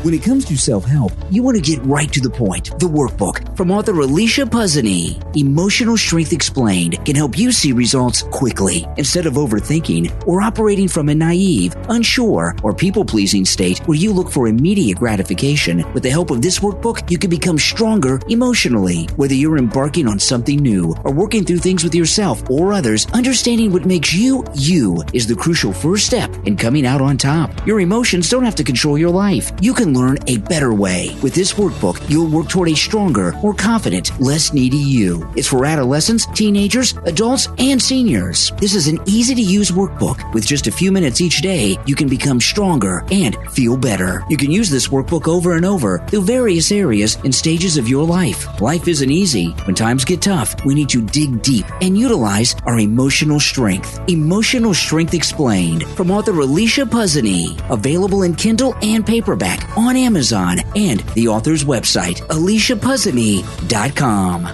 When it comes to self-help, you want to get right to the point. The Workbook from author Alicia Puzzany. Emotional Strength Explained can help you see results quickly instead of overthinking or operating from a naive, unsure, or people-pleasing state where you look for immediate gratification. With the help of this workbook, you can become stronger emotionally. Whether you're embarking on something new or working through things with yourself or others, understanding what makes you, you is the crucial first step in coming out on top. Your emotions don't have to control your life. You can learn a better way. With this workbook, you'll work toward a stronger, more confident, less needy you. It's for adolescents, teenagers, adults, and seniors. This is an easy-to-use workbook. With just a few minutes each day, you can become stronger and feel better. You can use this workbook over and over through various areas and stages of your life. Life isn't easy. When times get tough, we need to dig deep and utilize our emotional strength. Emotional Strength Explained from author Alicia Puzzany. Available in Kindle and paperback on Amazon and the author's website, aliciapuzzany.com.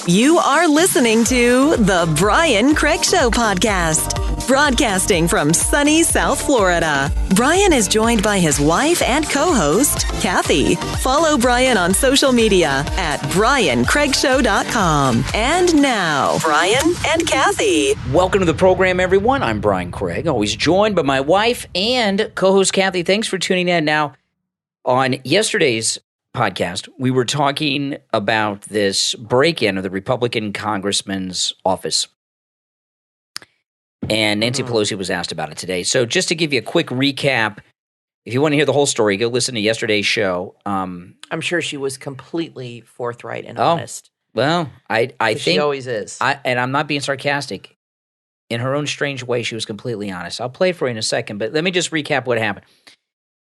You are listening to The Brian Craig Show podcast, broadcasting from sunny South Florida. Brian is joined by his wife and co-host, Kathy. Follow Brian on social media at briancraigshow.com. And now, Brian and Kathy. Welcome to the program, everyone. I'm Brian Craig, always joined by my wife and co-host, Kathy. Thanks for tuning in. Now, on yesterday's podcast, we were talking about this break-in of the Republican congressman's office. And Nancy Pelosi was asked about it today. So just to give you a quick recap, if you want to hear the whole story, go listen to yesterday's show. I'm sure she was completely forthright and honest. Well, I think she always is. And I'm not being sarcastic. In her own strange way, she was completely honest. I'll play it for you in a second, but let me just recap what happened.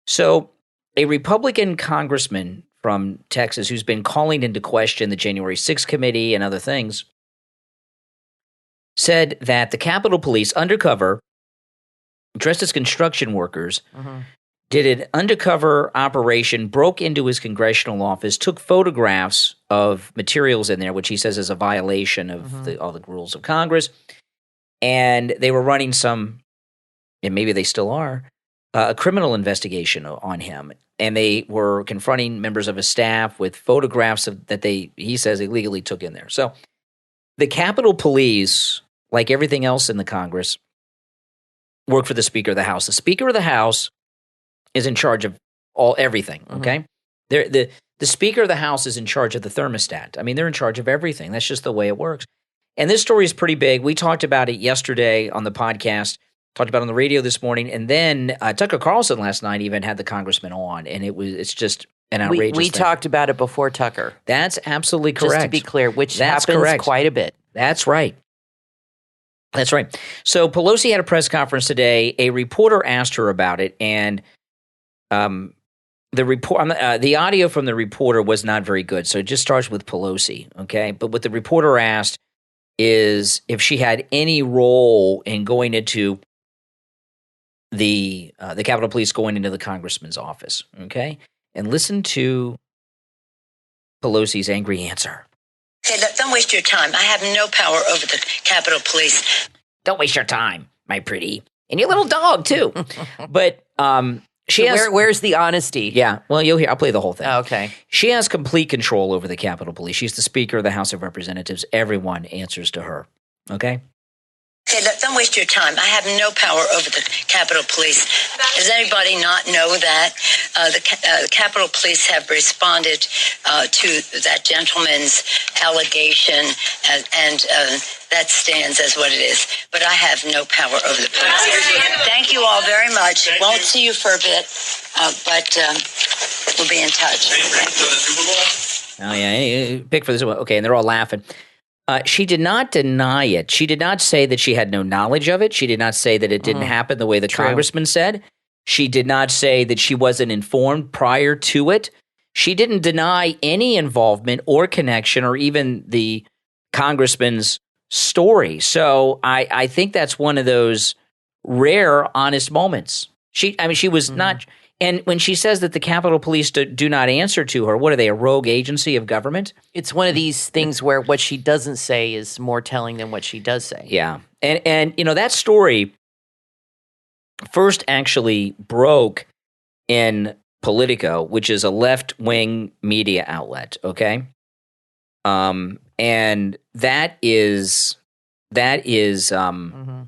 So a Republican congressman from Texas who's been calling into question the January 6th committee and other things said that the Capitol Police, undercover, dressed as construction workers, did an undercover operation, broke into his congressional office, took photographs of materials in there, which he says is a violation of all the rules of Congress, and they were running some, and maybe they still are, a criminal investigation on him. And they were confronting members of his staff with photographs that he says, illegally took in there. So the Capitol Police, like everything else in the Congress, work for the Speaker of the House. The Speaker of the House is in charge of everything, okay? The Speaker of the House is in charge of the thermostat. I mean, they're in charge of everything. That's just the way it works. And this story is pretty big. We talked about it yesterday on the podcast, talked about it on the radio this morning, and then Tucker Carlson last night even had the congressman on, and it's just an outrageous We thing. talked about it before Tucker. That's absolutely correct. Just to be clear, which That's happens correct. quite a bit. That's right. That's right. So Pelosi had a press conference today. A reporter asked her about it, and the audio from the reporter was not very good. So it just starts with Pelosi, okay? But what the reporter asked is if she had any role in going into the Capitol Police going into the congressman's office, okay? And listen to Pelosi's angry answer. Okay, don't waste your time. I have no power over the Capitol Police. Don't waste your time, my pretty. And your little dog, too. But she has... Where's the honesty? Yeah, well, you'll hear. I'll play the whole thing. Oh, okay. She has complete control over the Capitol Police. She's the Speaker of the House of Representatives. Everyone answers to her, okay? Okay, don't waste your time. I have no power over the Capitol Police. Does anybody not know that? The Capitol Police have responded to that gentleman's allegation, and that stands as what it is. But I have no power over the police. Thank you all very much. Won't see you for a bit, but we'll be in touch. Oh, yeah, pick for this one. Okay, and they're all laughing. She did not deny it. She did not say that she had no knowledge of it. She did not say that it didn't happen the way the congressman said. She did not say that she wasn't informed prior to it. She didn't deny any involvement or connection or even the congressman's story. So I think that's one of those rare, honest moments. She was not... And when she says that the Capitol Police do not answer to her, what are they, a rogue agency of government? It's one of these things where what she doesn't say is more telling than what she does say. Yeah. And you know, that story first actually broke in Politico, which is a left-wing media outlet, okay? And that is Well,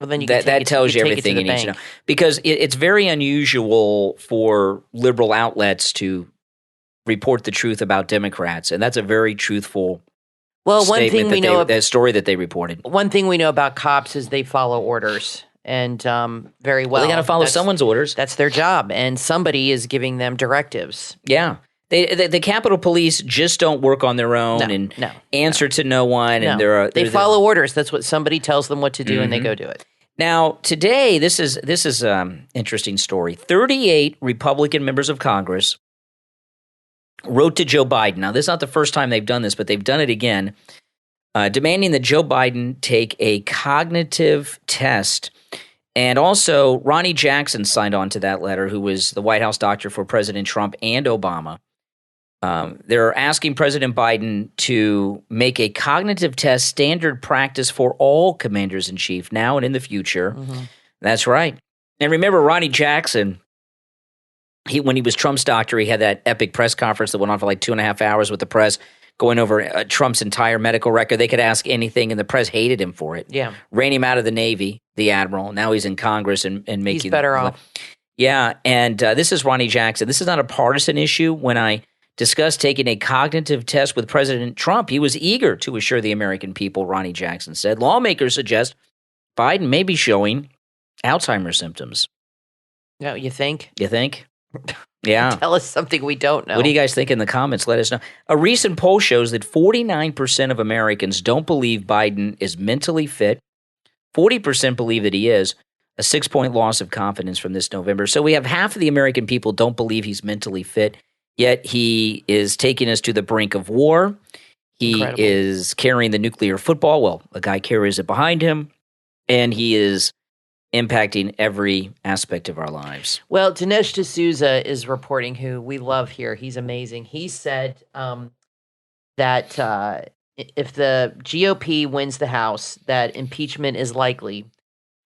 then that tells you everything you need to know. Because it's very unusual for liberal outlets to report the truth about Democrats, and that's a very truthful the story that they reported. One thing we know about cops is they follow orders, and very well. They got to follow someone's orders. That's their job, and somebody is giving them directives. Yeah. The Capitol Police just don't work on their own answer to no one. No. And they follow orders. That's what somebody tells them what to do, and they go do it. Now, today, this is interesting story. 38 Republican members of Congress wrote to Joe Biden. Now, this is not the first time they've done this, but they've done it again, demanding that Joe Biden take a cognitive test. And also, Ronnie Jackson signed on to that letter, who was the White House doctor for President Trump and Obama. They're asking President Biden to make a cognitive test standard practice for all commanders-in-chief now and in the future. Mm-hmm. That's right. And remember, Ronnie Jackson, when he was Trump's doctor, he had that epic press conference that went on for like 2.5 hours with the press, going over Trump's entire medical record. They could ask anything, and the press hated him for it. Yeah. Ran him out of the Navy, the admiral. Now he's in Congress and making— He's better off. Yeah, and this is Ronnie Jackson. This is not a partisan issue. When I discussed taking a cognitive test with President Trump, he was eager to assure the American people, Ronnie Jackson said. Lawmakers suggest Biden may be showing Alzheimer's symptoms. No, you think? You think? Yeah. Tell us something we don't know. What do you guys think in the comments? Let us know. A recent poll shows that 49% of Americans don't believe Biden is mentally fit. 40% believe that he is. A 6-point loss of confidence from this November. So we have half of the American people don't believe he's mentally fit. Yet he is taking us to the brink of war. He is carrying the nuclear football. Well, a guy carries it behind him. And he is impacting every aspect of our lives. Well, Dinesh D'Souza is reporting, who we love here. He's amazing. He said that if the GOP wins the House, that impeachment is likely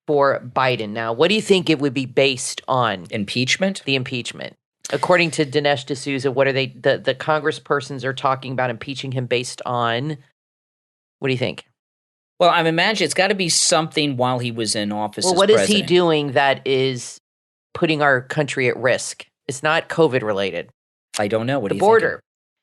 for Biden. Now, what do you think it would be based on? Impeachment? The impeachment. According to Dinesh D'Souza, what are they? The congresspersons are talking about impeaching him based on. What do you think? Well, I imagine it's got to be something while he was in office. Well, what is he doing that is putting our country at risk? It's not COVID related. I don't know. What the border?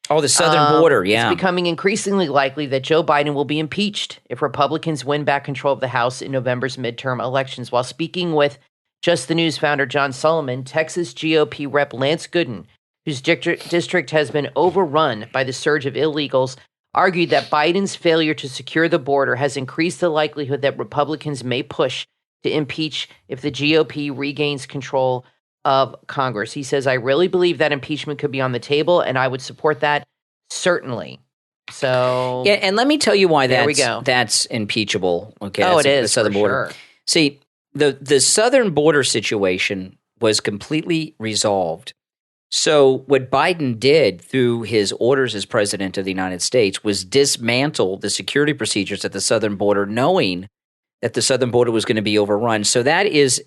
Oh, the southern border. Yeah, it's becoming increasingly likely that Joe Biden will be impeached if Republicans win back control of the House in November's midterm elections. While speaking with Just the News founder John Sullivan, Texas GOP Rep Lance Gooden, whose district has been overrun by the surge of illegals, argued that Biden's failure to secure the border has increased the likelihood that Republicans may push to impeach if the GOP regains control of Congress. He says, I really believe that impeachment could be on the table, and I would support that, certainly. So, yeah, and let me tell you why that's impeachable. Okay, oh, it is, the southern border. Sure. See, the southern border situation was completely resolved. So what Biden did through his orders as president of the United States was dismantle the security procedures at the southern border, knowing that the southern border was going to be overrun. So that is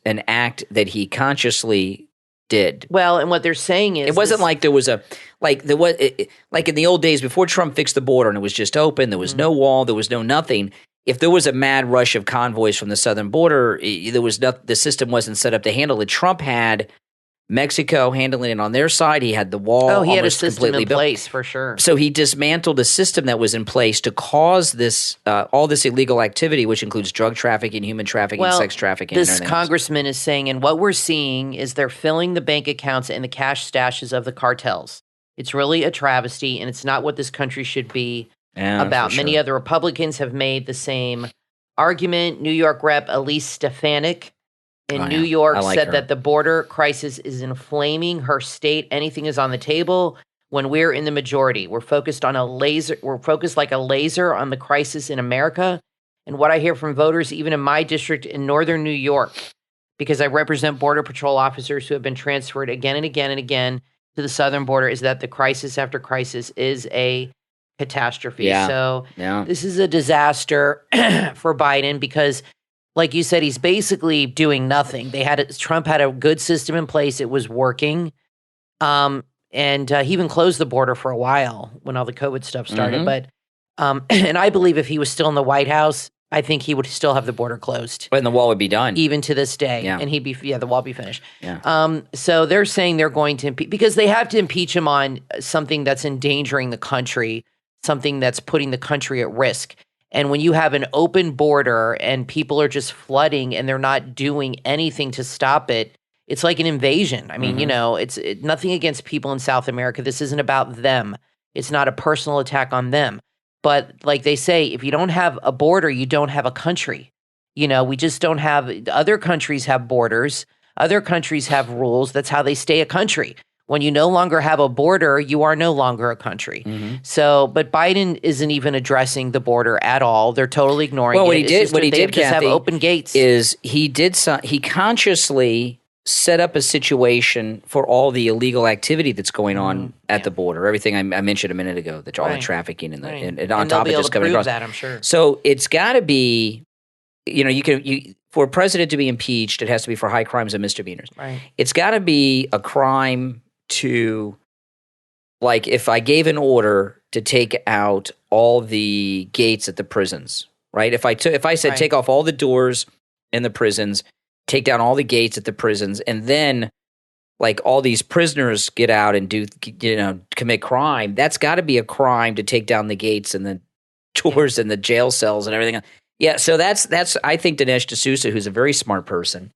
an act that he consciously did. Well, and what they're saying is it wasn't like there was like in the old days before Trump fixed the border and it was just open. There was no wall. There was no nothing. If there was a mad rush of convoys from the southern border, the system wasn't set up to handle it. Trump had Mexico handling it on their side. He had the wall. Oh, he had a system completely in place for sure. So he dismantled a system that was in place to cause this all this illegal activity, which includes drug trafficking, human trafficking, sex trafficking. This congressman is saying, and what we're seeing is they're filling the bank accounts and the cash stashes of the cartels. It's really a travesty, and it's not what this country should be about. Sure. Many other Republicans have made the same argument. New York Rep. Elise Stefanik in New York said that the border crisis is inflaming her state. Anything is on the table when we're in the majority. We're focused like a laser on the crisis in America. And what I hear from voters, even in my district in northern New York, because I represent Border Patrol officers who have been transferred again and again and again to the southern border, is that the crisis after crisis is a catastrophe. Yeah. So this is a disaster for Biden because like you said, he's basically doing nothing. Trump had a good system in place. It was working. And he even closed the border for a while when all the COVID stuff started. But and I believe if he was still in the White House, I think he would still have the border closed. And the wall would be done. Even to this day. Yeah. And the wall would be finished. Yeah. So they're saying they're going to impeach, because they have to impeach him on something that's endangering the country, something that's putting the country at risk. And when you have an open border and people are just flooding and they're not doing anything to stop it, it's like an invasion. I mean, it's nothing against people in South America. This isn't about them. It's not a personal attack on them. But like they say, if you don't have a border, you don't have a country. We just don't have – other countries have borders. Other countries have rules. That's how they stay a country. When you no longer have a border, you are no longer a country. So, but Biden isn't even addressing the border at all. They're totally ignoring it. What he did, Kathy, just have open gates. Is he consciously set up a situation for all the illegal activity that's going on at the border. Everything I mentioned a minute ago, all the trafficking and on top of just coming across. That, I'm sure. So it's got to be, for a president to be impeached, it has to be for high crimes and misdemeanors. Right. It's got to be a crime to, like, if I gave an order to take out all the gates at the prisons, right? If I said take off all the doors in the prisons, take down all the gates at the prisons, and then like all these prisoners get out and commit crime, that's got to be a crime to take down the gates and the doors and the jail cells and everything. Yeah, so that's I think Dinesh D'Souza, who's a very smart person,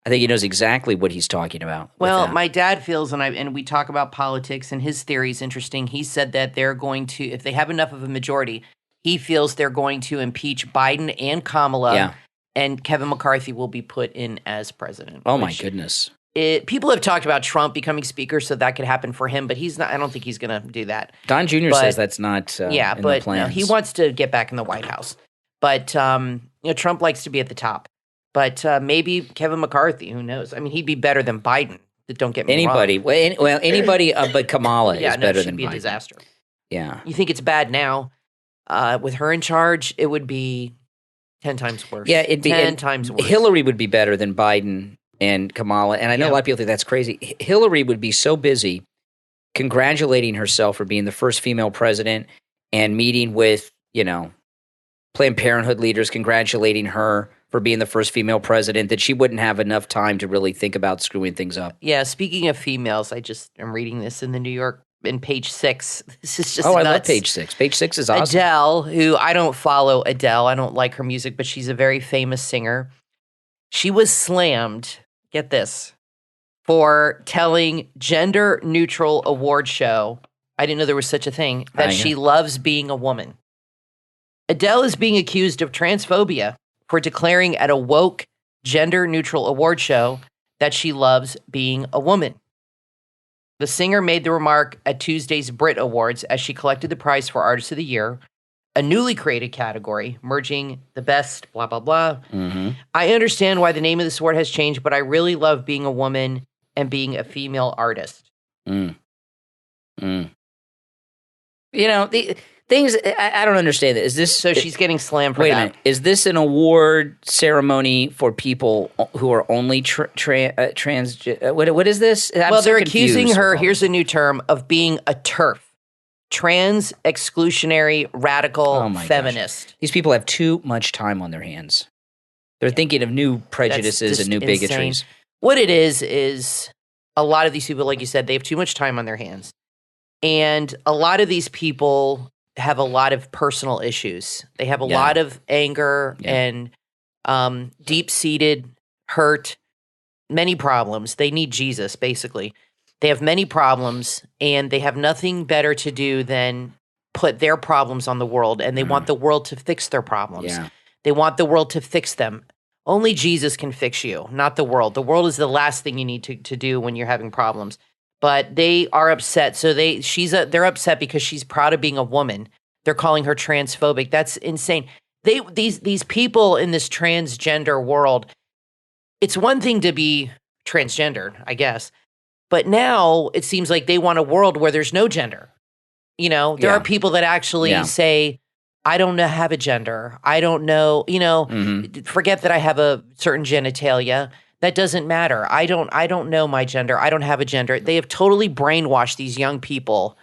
I think he knows exactly what he's talking about. Well, my dad feels, and we talk about politics, and his theory is interesting. He said that they're going to, if they have enough of a majority, he feels they're going to impeach Biden and Kamala. Yeah. And Kevin McCarthy will be put in as president. Oh, my goodness. People have talked about Trump becoming speaker, so that could happen for him, but he's not. I don't think he's going to do that. Don Jr. says that's not in the plans. No, he wants to get back in the White House. But Trump likes to be at the top. But maybe Kevin McCarthy, who knows? I mean, he'd be better than Biden. Don't get me wrong. Anybody but Kamala is better than Biden. Be a disaster. Yeah. You think it's bad now. With her in charge, it would be 10 times worse. Yeah, it'd be 10 times worse. Hillary would be better than Biden and Kamala. And I know a lot of people think that's crazy. Hillary would be so busy congratulating herself for being the first female president and meeting with, Planned Parenthood leaders congratulating her for being the first female president that she wouldn't have enough time to really think about screwing things up. Yeah, speaking of females, I just am reading this in the New York in page 6. This is just nuts. I love page 6. Page 6 is awesome. Adele, who I don't follow Adele. I don't like her music, but she's a very famous singer. She was slammed, get this, for telling gender-neutral award show, I didn't know there was such a thing, that she loves being a woman. Adele is being accused of transphobia for declaring at a woke, gender-neutral award show that she loves being a woman. The singer made the remark at Tuesday's Brit Awards as she collected the prize for Artist of the Year, a newly created category merging the best, blah, blah, blah. Mm-hmm. I understand why the name of this award has changed, but I really love being a woman and being a female artist. The things, I don't understand it. Is this so? She's getting slammed for that. Wait a minute. Is this an award ceremony for people who are only trans? What is this? They're accusing her. Here's a new term of being a TERF, trans exclusionary radical feminist. Gosh. These people have too much time on their hands. They're thinking of new prejudices and new bigotries. What it is a lot of these people, like you said, they have too much time on their hands, and a lot of these people have a lot of personal issues. They have a lot of anger and deep-seated hurt, many problems. They need Jesus, basically. They have many problems, and they have nothing better to do than put their problems on the world, and they want the world to fix their problems. Yeah. They want the world to fix them. Only Jesus can fix you, not the world. The world is the last thing you need to do when you're having problems. But they are upset. So they're upset because she's proud of being a woman. They're calling her transphobic. That's insane. These people in this transgender world, it's one thing to be transgendered, I guess. But now it seems like they want a world where there's no gender. There are people that actually say, I don't have a gender. I don't know, forget that I have a certain genitalia. That doesn't matter. I don't know my gender. I don't have a gender. They have totally brainwashed these young people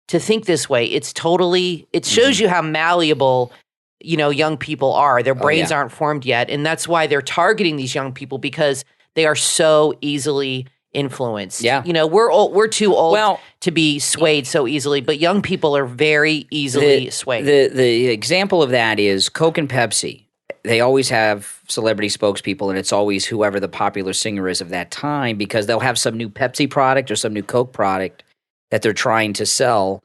to think this way. It shows you how malleable, young people are. Their brains aren't formed yet. And that's why they're targeting these young people, because they are so easily influenced. Yeah. We're too old to be swayed so easily, but young people are very easily swayed. The example of that is Coke and Pepsi. They always have celebrity spokespeople, and it's always whoever the popular singer is of that time, because they'll have some new Pepsi product or some new Coke product that they're trying to sell.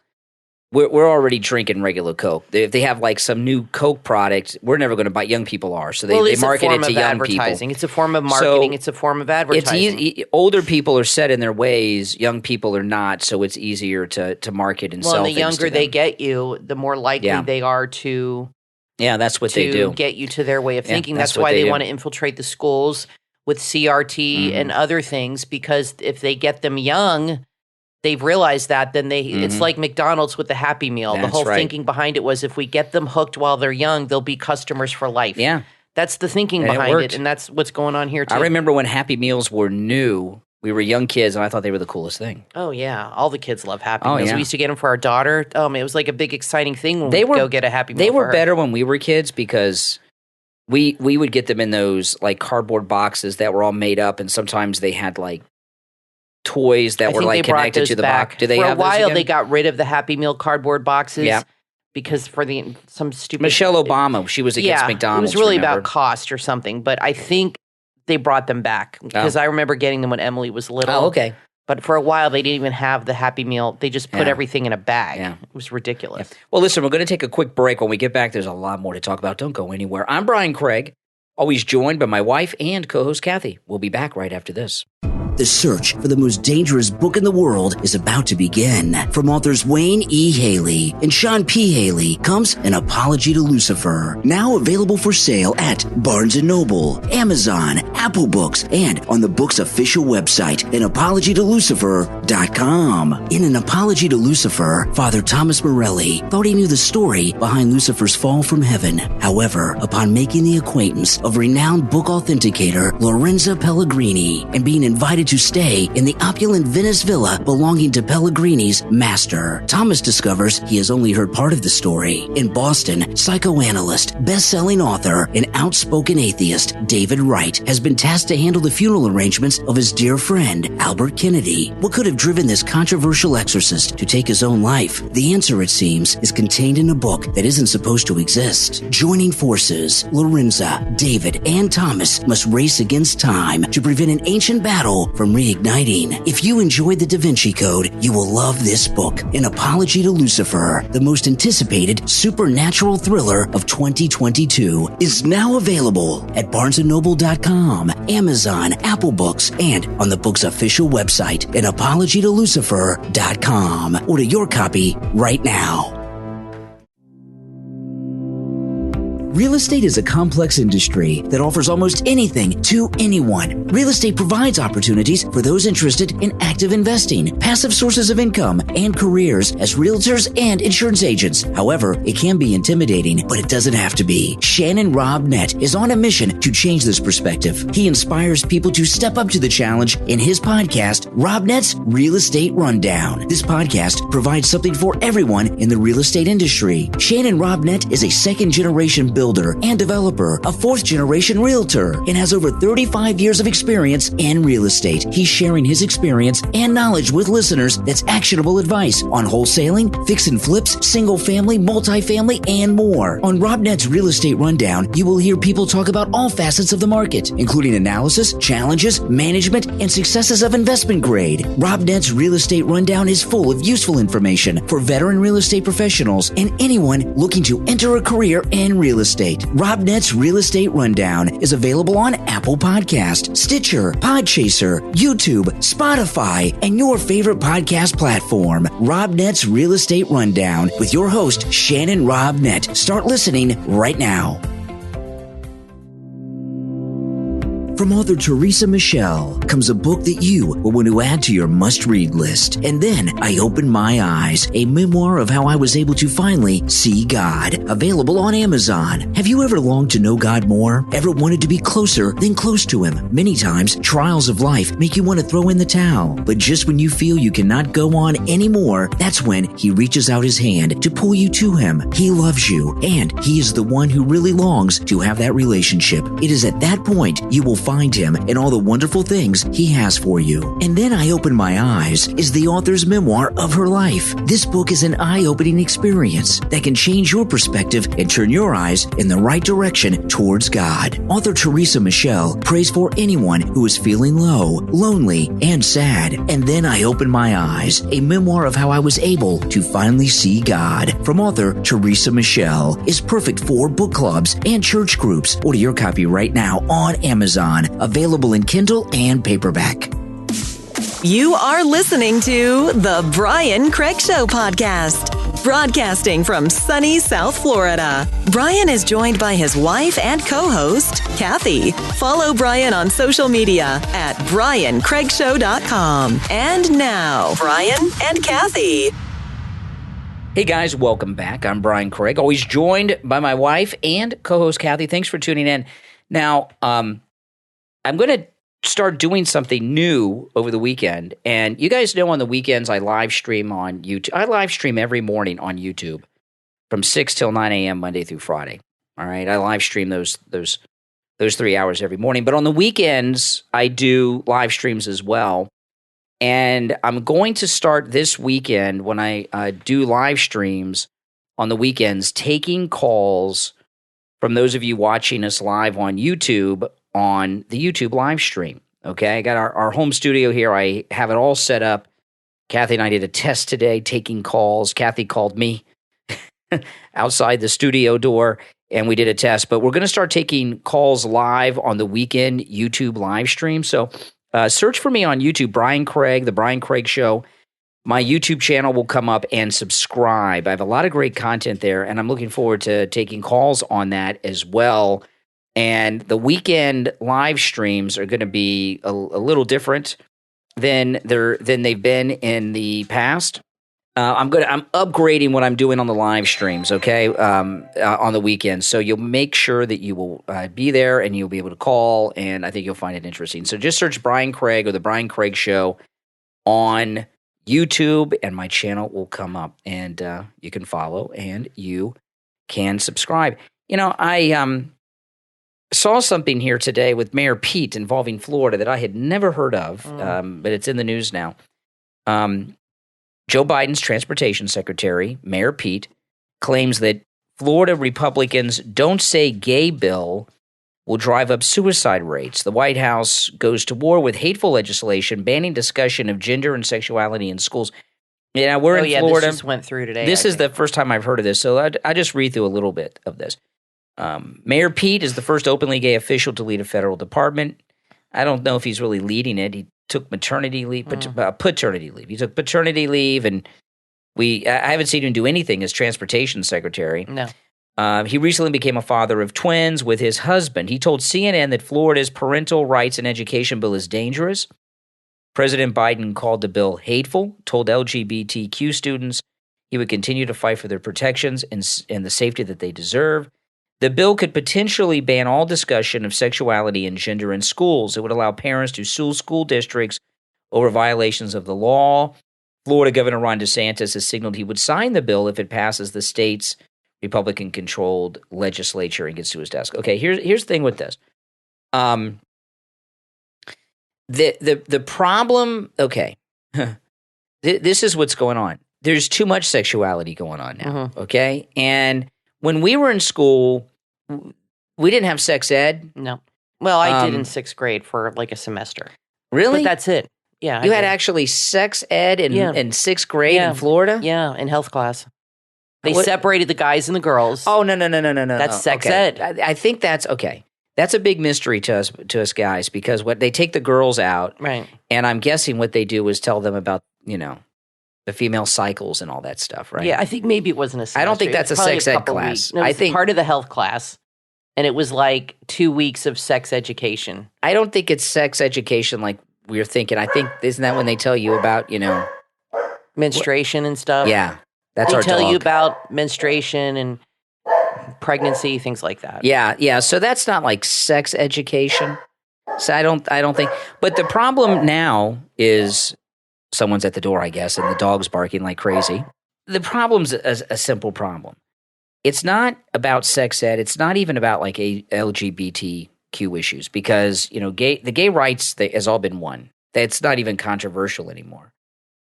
We're already drinking regular Coke. If they have like some new Coke product, we're never going to buy. Young people are, so they market it to young people. It's a form of marketing. It's a form of advertising. It's older people are set in their ways. Young people are not, so it's easier to market and sell. Well, the younger they get you, the more likely they are to. Yeah, that's what they do. To get you to their way of thinking. That's why they want to infiltrate the schools with CRT and other things, because if they get them young, they've realized that, then it's like McDonald's with the Happy Meal. The whole thinking behind it was, if we get them hooked while they're young, they'll be customers for life. Yeah. That's the thinking behind it, and that's what's going on here too. I remember when Happy Meals were new. We were young kids, and I thought they were the coolest thing. Oh, yeah. All the kids love Happy Meals. Yeah. We used to get them for our daughter. It was like a big, exciting thing when we'd go get a Happy Meal They for were her. better when we were kids, because we would get them in those like cardboard boxes that were all made up, and sometimes they had like toys that were like connected to the box. Do they for have a while, those they got rid of the Happy Meal cardboard boxes. Yeah. Because for some stupid... Michelle Obama, she was against McDonald's. It was really about cost or something, but I think they brought them back, because I remember getting them when Emily was little. Oh, okay. But for a while, they didn't even have the Happy Meal. They just put everything in a bag. Yeah. It was ridiculous. Yeah. Well, listen, we're going to take a quick break. When we get back, there's a lot more to talk about. Don't go anywhere. I'm Brian Craig, always joined by my wife and co-host Kathy. We'll be back right after this. The search for the most dangerous book in the world is about to begin. From authors Wayne E. Haley and Sean P. Haley comes An Apology to Lucifer, now available for sale at Barnes & Noble, Amazon, Apple Books, and on the book's official website, anapologytolucifer.com. In An Apology to Lucifer, Father Thomas Morelli thought he knew the story behind Lucifer's fall from heaven. However, upon making the acquaintance of renowned book authenticator Lorenza Pellegrini and being invited to stay in the opulent Venice villa belonging to Pellegrini's master, Thomas discovers he has only heard part of the story. In Boston, psychoanalyst, best-selling author, and outspoken atheist David Wright has been tasked to handle the funeral arrangements of his dear friend, Albert Kennedy. What could have driven this controversial exorcist to take his own life? The answer, it seems, is contained in a book that isn't supposed to exist. Joining forces, Lorenza, David, and Thomas must race against time to prevent an ancient battle from reigniting. If you enjoyed The Da Vinci Code, you will love this book, An Apology to Lucifer. The most anticipated supernatural thriller of 2022 is now available at BarnesandNoble.com, Amazon, Apple Books, and on the book's official website, anapologytolucifer.com. Order your copy right now. Real estate is a complex industry that offers almost anything to anyone. Real estate provides opportunities for those interested in active investing, passive sources of income, and careers as realtors and insurance agents. However, it can be intimidating, but it doesn't have to be. Shannon Robb Nett is on a mission to change this perspective. He inspires people to step up to the challenge in his podcast, Robb Nett's Real Estate Rundown. This podcast provides something for everyone in the real estate industry. Shannon Robb Nett is a second-generation builder and developer, a fourth-generation realtor, and has over 35 years of experience in real estate. He's sharing his experience and knowledge with listeners that's actionable advice on wholesaling, fix and flips, single-family, multifamily, and more. On Robb Nett's Real Estate Rundown, you will hear people talk about all facets of the market, including analysis, challenges, management, and successes of investment grade. Robb Nett's Real Estate Rundown is full of useful information for veteran real estate professionals and anyone looking to enter a career in real estate. Robb Nett's Real Estate Rundown is available on Apple Podcast, Stitcher, Podchaser, YouTube, Spotify, and your favorite podcast platform. Robb Nett's Real Estate Rundown with your host, Shannon Robb Nett. Start listening right now. From author Teresa Michelle comes a book that you will want to add to your must-read list. And then I Opened My Eyes, a memoir of how I was able to finally see God. Available on Amazon. Have you ever longed to know God more? Ever wanted to be closer than close to Him? Many times, trials of life make you want to throw in the towel. But just when you feel you cannot go on anymore, that's when He reaches out His hand to pull you to Him. He loves you, and He is the one who really longs to have that relationship. It is at that point you will find Him and all the wonderful things He has for you. And Then I Opened My Eyes is the author's memoir of her life. This book is an eye-opening experience that can change your perspective and turn your eyes in the right direction towards God. Author Teresa Michelle prays for anyone who is feeling low, lonely, and sad. And Then I Opened My Eyes, a memoir of how I was able to finally see God. From author Teresa Michelle is perfect for book clubs and church groups. Order your copy right now on Amazon. Available in Kindle and paperback. You are listening to the Brian Craig Show podcast, broadcasting from sunny South Florida. Brian is joined by his wife and co-host, Kathy. Follow Brian on social media at briancraigshow.com. And now, Brian and Kathy. Hey guys, welcome back. I'm Brian Craig, always joined by my wife and co-host Kathy. Thanks for tuning in. Now, I'm going to start doing something new over the weekend. And you guys know on the weekends I live stream on YouTube. I live stream every morning on YouTube from 6 till 9 a.m. Monday through Friday. All right, I live stream those 3 hours every morning. But on the weekends, I do live streams as well. And I'm going to start this weekend when I do live streams on the weekends, taking calls from those of you watching us live on YouTube on the YouTube live stream. Okay, I got our home studio here. I have it all set up. Kathy and I did a test today, taking calls. Kathy called me outside the studio door, and we did a test. But we're going to start taking calls live on the weekend YouTube live stream. So search for me on YouTube, Brian Craig, The Brian Craig Show. My YouTube channel will come up, and subscribe. I have a lot of great content there, and I'm looking forward to taking calls on that as well. And the weekend live streams are going to be a little different than they've been in the past. I'm upgrading what I'm doing on the live streams, okay, on the weekends. So you'll make sure that you will be there and you'll be able to call, and I think you'll find it interesting. So just search Brian Craig or The Brian Craig Show on YouTube, and my channel will come up, and you can follow and you can subscribe. You know, I saw something here today with Mayor Pete involving Florida that I had never heard of, but it's in the news now. Joe Biden's transportation secretary, Mayor Pete, claims that Florida Republicans' Don't Say Gay bill will drive up suicide rates. The White House goes to war with hateful legislation banning discussion of gender and sexuality in schools. Yeah, we're in Florida. This just went through today. This is the first time I've heard of this, so I just read through a little bit of this. Mayor Pete is the first openly gay official to lead a federal department. I don't know if he's really leading it. He took maternity leave, paternity leave. He took paternity leave, and I haven't seen him do anything as transportation secretary. No. He recently became a father of twins with his husband. He told CNN that Florida's parental rights and education bill is dangerous. President Biden called the bill hateful, told LGBTQ students he would continue to fight for their protections and the safety that they deserve. The bill could potentially ban all discussion of sexuality and gender in schools. It would allow parents to sue school districts over violations of the law. Florida Governor Ron DeSantis has signaled he would sign the bill if it passes the state's Republican-controlled legislature and gets to his desk. Okay, here's the thing with this. The problem, okay, this is what's going on. There's too much sexuality going on now, okay? And when we were in school, we didn't have sex ed. No. Well, I did in 6th grade for like a semester. Really? But that's it. Yeah. You had actually sex ed in 6th grade in Florida? Yeah, in health class. They separated the guys and the girls. Oh, no. That's sex ed. I think that's okay. That's a big mystery to us guys, because what they take the girls out, right? And I'm guessing what they do is tell them about, the female cycles and all that stuff, right? Yeah, I think maybe it wasn't a semester. I don't think that's a sex ed class. No, I think part of the health class. And it was like 2 weeks of sex education. I don't think it's sex education like we were thinking. I think, isn't that when they tell you about, Menstruation and stuff? Yeah. That's they our tell dog. you about menstruation and pregnancy, things like that. Yeah. So that's not like sex education. So I don't think. But the problem now is someone's at the door, I guess, and the dog's barking like crazy. The problem's a simple problem. It's not about sex ed. It's not even about like LGBTQ issues because the gay rights has all been won. That's not even controversial anymore.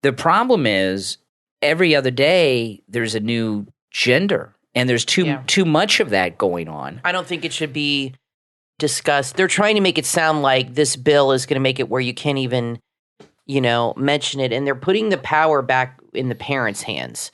The problem is every other day there's a new gender, and there's too much of that going on. I don't think it should be discussed. They're trying to make it sound like this bill is going to make it where you can't even, mention it, and they're putting the power back in the parents' hands.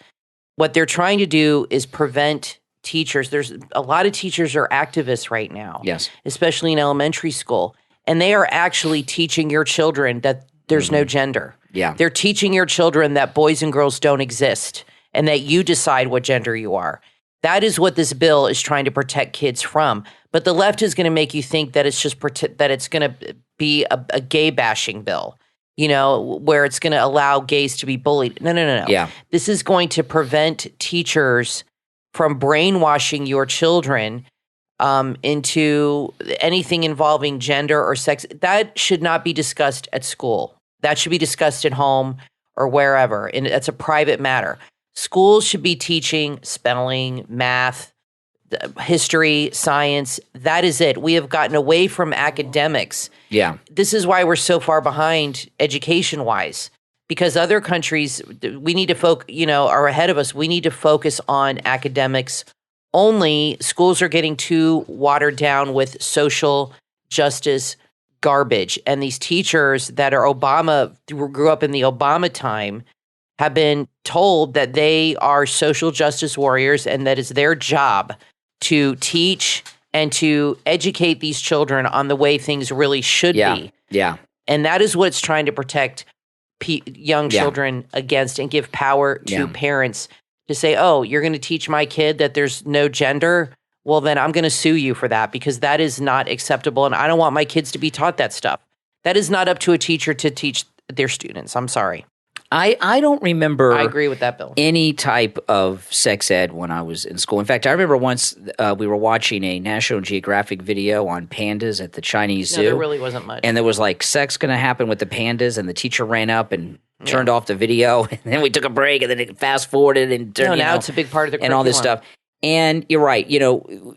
What they're trying to do is prevent teachers. There's a lot of teachers are activists right now. Yes. Especially in elementary school. And they are actually teaching your children that there's no gender. Yeah. They're teaching your children that boys and girls don't exist and that you decide what gender you are. That is what this bill is trying to protect kids from. But the left is going to make you think that it's just that it's going to be a gay bashing bill. Where it's going to allow gays to be bullied. No. Yeah. This is going to prevent teachers from brainwashing your children into anything involving gender or sex. That should not be discussed at school. That should be discussed at home or wherever. And that's a private matter. Schools should be teaching spelling, math, history, science. That is it. We have gotten away from academics. Yeah. This is why we're so far behind education-wise, because other countries, we need to are ahead of us. We need to focus on academics only. Schools are getting too watered down with social justice garbage. And these teachers that are grew up in the Obama time, have been told that they are social justice warriors and that it's their job to teach and to educate these children on the way things really should be. Yeah. And that is what it's trying to protect young children against and give power to parents to say, oh, you're going to teach my kid that there's no gender? Well, then I'm going to sue you for that because that is not acceptable. And I don't want my kids to be taught that stuff. That is not up to a teacher to teach their students. I'm sorry. I don't remember. I agree with that, Bill. Any type of sex ed when I was in school. In fact, I remember once we were watching a National Geographic video on pandas at the Chinese zoo. No, there really wasn't much. And there was like sex going to happen with the pandas, and the teacher ran up and turned off the video, and then we took a break, and then it fast forwarded and turned. Now it's a big part of the curriculum. And all this stuff. And you're right.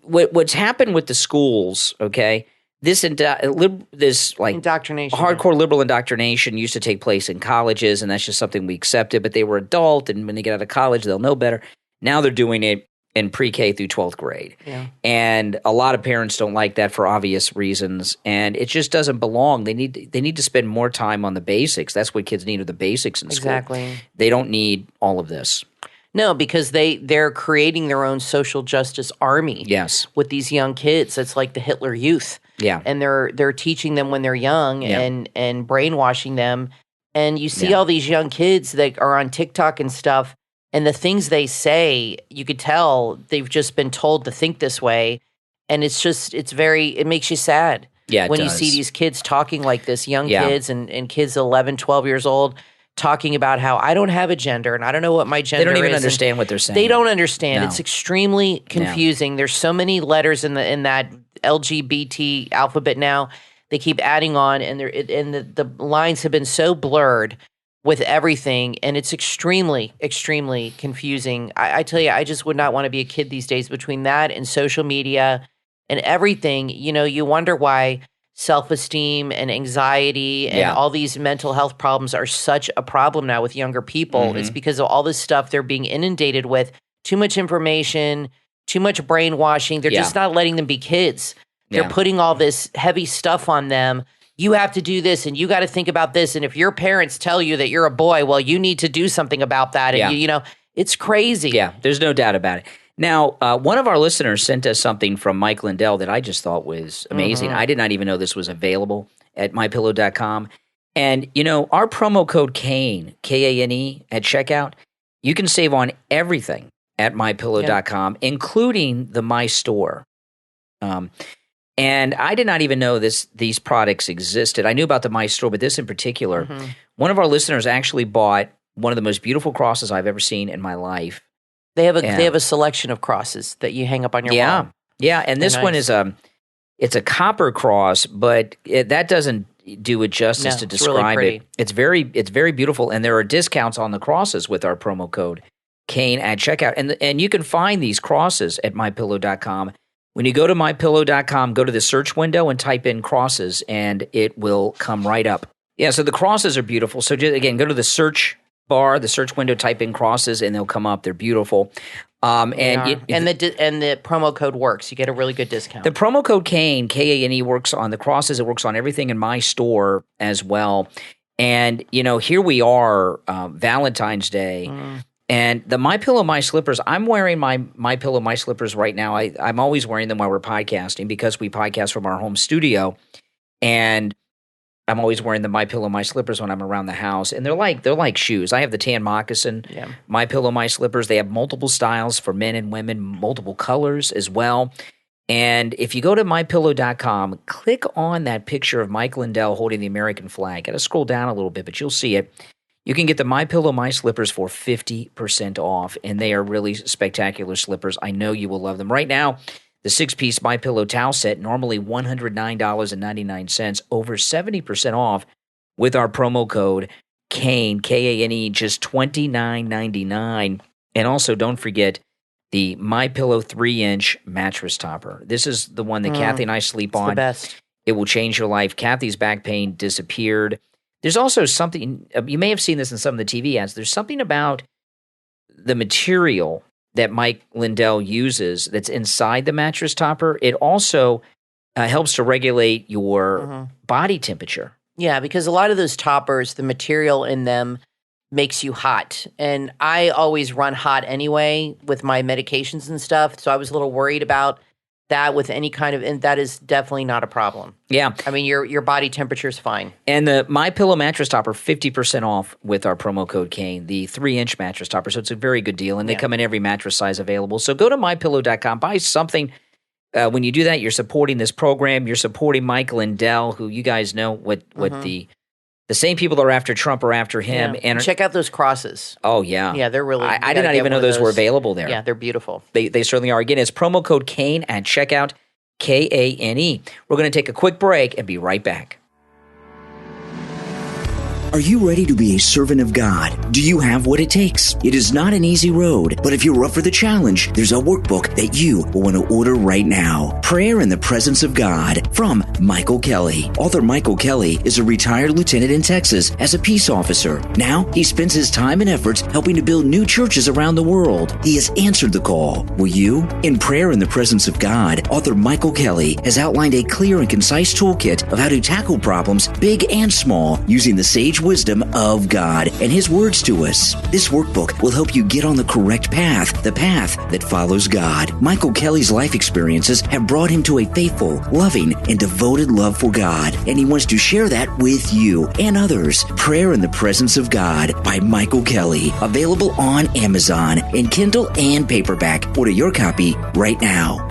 What's happened with the schools? Okay. This like indoctrination, hardcore liberal indoctrination used to take place in colleges, and that's just something we accepted. But they were adult, and when they get out of college, they'll know better. Now they're doing it in pre-K through 12th grade, and a lot of parents don't like that for obvious reasons. And it just doesn't belong. They need to spend more time on the basics. That's what kids need, are the basics in school. Exactly. They don't need all of this. No, because they're creating their own social justice army. Yes, with these young kids, it's like the Hitler Youth. Yeah, and they're teaching them when they're young and brainwashing them. And you see all these young kids that are on TikTok and stuff, and the things they say, you could tell they've just been told to think this way, and it makes you sad. Yeah, when you see these kids talking like this, young kids and kids 11, 12 years old. Talking about how I don't have a gender and I don't know what my gender is. They don't even understand what they're saying. They don't understand. No. It's extremely confusing. There's so many letters in that LGBT alphabet now. They keep adding on, and the lines have been so blurred with everything, and it's extremely, extremely confusing. I tell you, I just would not want to be a kid these days. Between that and social media and everything, you wonder why self-esteem and anxiety and all these mental health problems are such a problem now with younger people. Mm-hmm. It's because of all this stuff they're being inundated with, too much information, too much brainwashing. They're just not letting them be kids. They're putting all this heavy stuff on them. You have to do this, and you got to think about this. And if your parents tell you that you're a boy, well, you need to do something about that. And it's crazy. Yeah, there's no doubt about it. Now, one of our listeners sent us something from Mike Lindell that I just thought was amazing. I did not even know this was available at mypillow.com. And, our promo code KANE, Kane, at checkout, you can save on everything at mypillow.com, including the My Store. And I did not even know these products existed. I knew about the My Store, but this in particular, one of our listeners actually bought one of the most beautiful crosses I've ever seen in my life. They have a selection of crosses that you hang up on your wall. Yeah, and this one is it's a copper cross, but that doesn't do it justice to describe it. It's very beautiful, and there are discounts on the crosses with our promo code Kane at checkout, and you can find these crosses at mypillow.com. When you go to mypillow.com, go to the search window and type in crosses, and it will come right up. Yeah, so the crosses are beautiful. So just, again, go to the search bar, the search window, type in crosses, and they'll come up. They're beautiful. And the promo code works. You get a really good discount. The promo code Kane, Kane, works on the crosses. It works on everything in my store as well. And, here we are, Valentine's Day. And the My Pillow, My Slippers, I'm wearing my Pillow, My Slippers right now. I'm always wearing them while we're podcasting because we podcast from our home studio. And I'm always wearing the My Pillow, My Slippers when I'm around the house. And they're like shoes. I have the tan moccasin, My Pillow, My Slippers. They have multiple styles for men and women, multiple colors as well. And if you go to mypillow.com, click on that picture of Mike Lindell holding the American flag. Got to scroll down a little bit, but you'll see it. You can get the My Pillow, My Slippers for 50% off, and they are really spectacular slippers. I know you will love them. Right now, the 6-piece My Pillow towel set, normally $109.99, over 70% off with our promo code Kane, Kane, just $29.99. And also, don't forget the My Pillow 3-inch mattress topper. This is the one that Kathy and I sleep on. The best. It will change your life. Kathy's back pain disappeared. There's also something, you may have seen this in some of the TV ads, there's something about the material that Mike Lindell uses that's inside the mattress topper. It also helps to regulate your body temperature. Yeah, because a lot of those toppers, the material in them makes you hot. And I always run hot anyway with my medications and stuff, so I was a little worried about that with any kind of, and that is definitely not a problem. Yeah. I mean, your body temperature is fine. And the My Pillow mattress topper, 50% off with our promo code Kane, the 3-inch mattress topper. So it's a very good deal, and they come in every mattress size available. So go to mypillow.com, buy something. When you do that, you're supporting this program. You're supporting Mike Lindell, who you guys know what the same people that are after Trump are after him. Yeah. And check out those crosses. Oh, yeah. Yeah, they're really I did not even know those were available there. Yeah, they're beautiful. They certainly are. Again, it's promo code Kane at checkout, Kane. We're going to take a quick break and be right back. Are you ready to be a servant of God? Do you have what it takes? It is not an easy road, but if you're up for the challenge, there's a workbook that you will want to order right now. Prayer in the Presence of God from Michael Kelly. Author Michael Kelly is a retired lieutenant in Texas as a peace officer. Now he spends his time and efforts helping to build new churches around the world. He has answered the call. Will you? In Prayer in the Presence of God, author Michael Kelly has outlined a clear and concise toolkit of how to tackle problems, big and small, using the sage wisdom of God and His words to us. This workbook will help you get on the correct path, the path that follows God. Michael Kelly's life experiences have brought him to a faithful, loving, and devoted love for God, and he wants to share that with you and others. Prayer in the Presence of God by Michael Kelly. Available on Amazon in Kindle and paperback. Order your copy right now.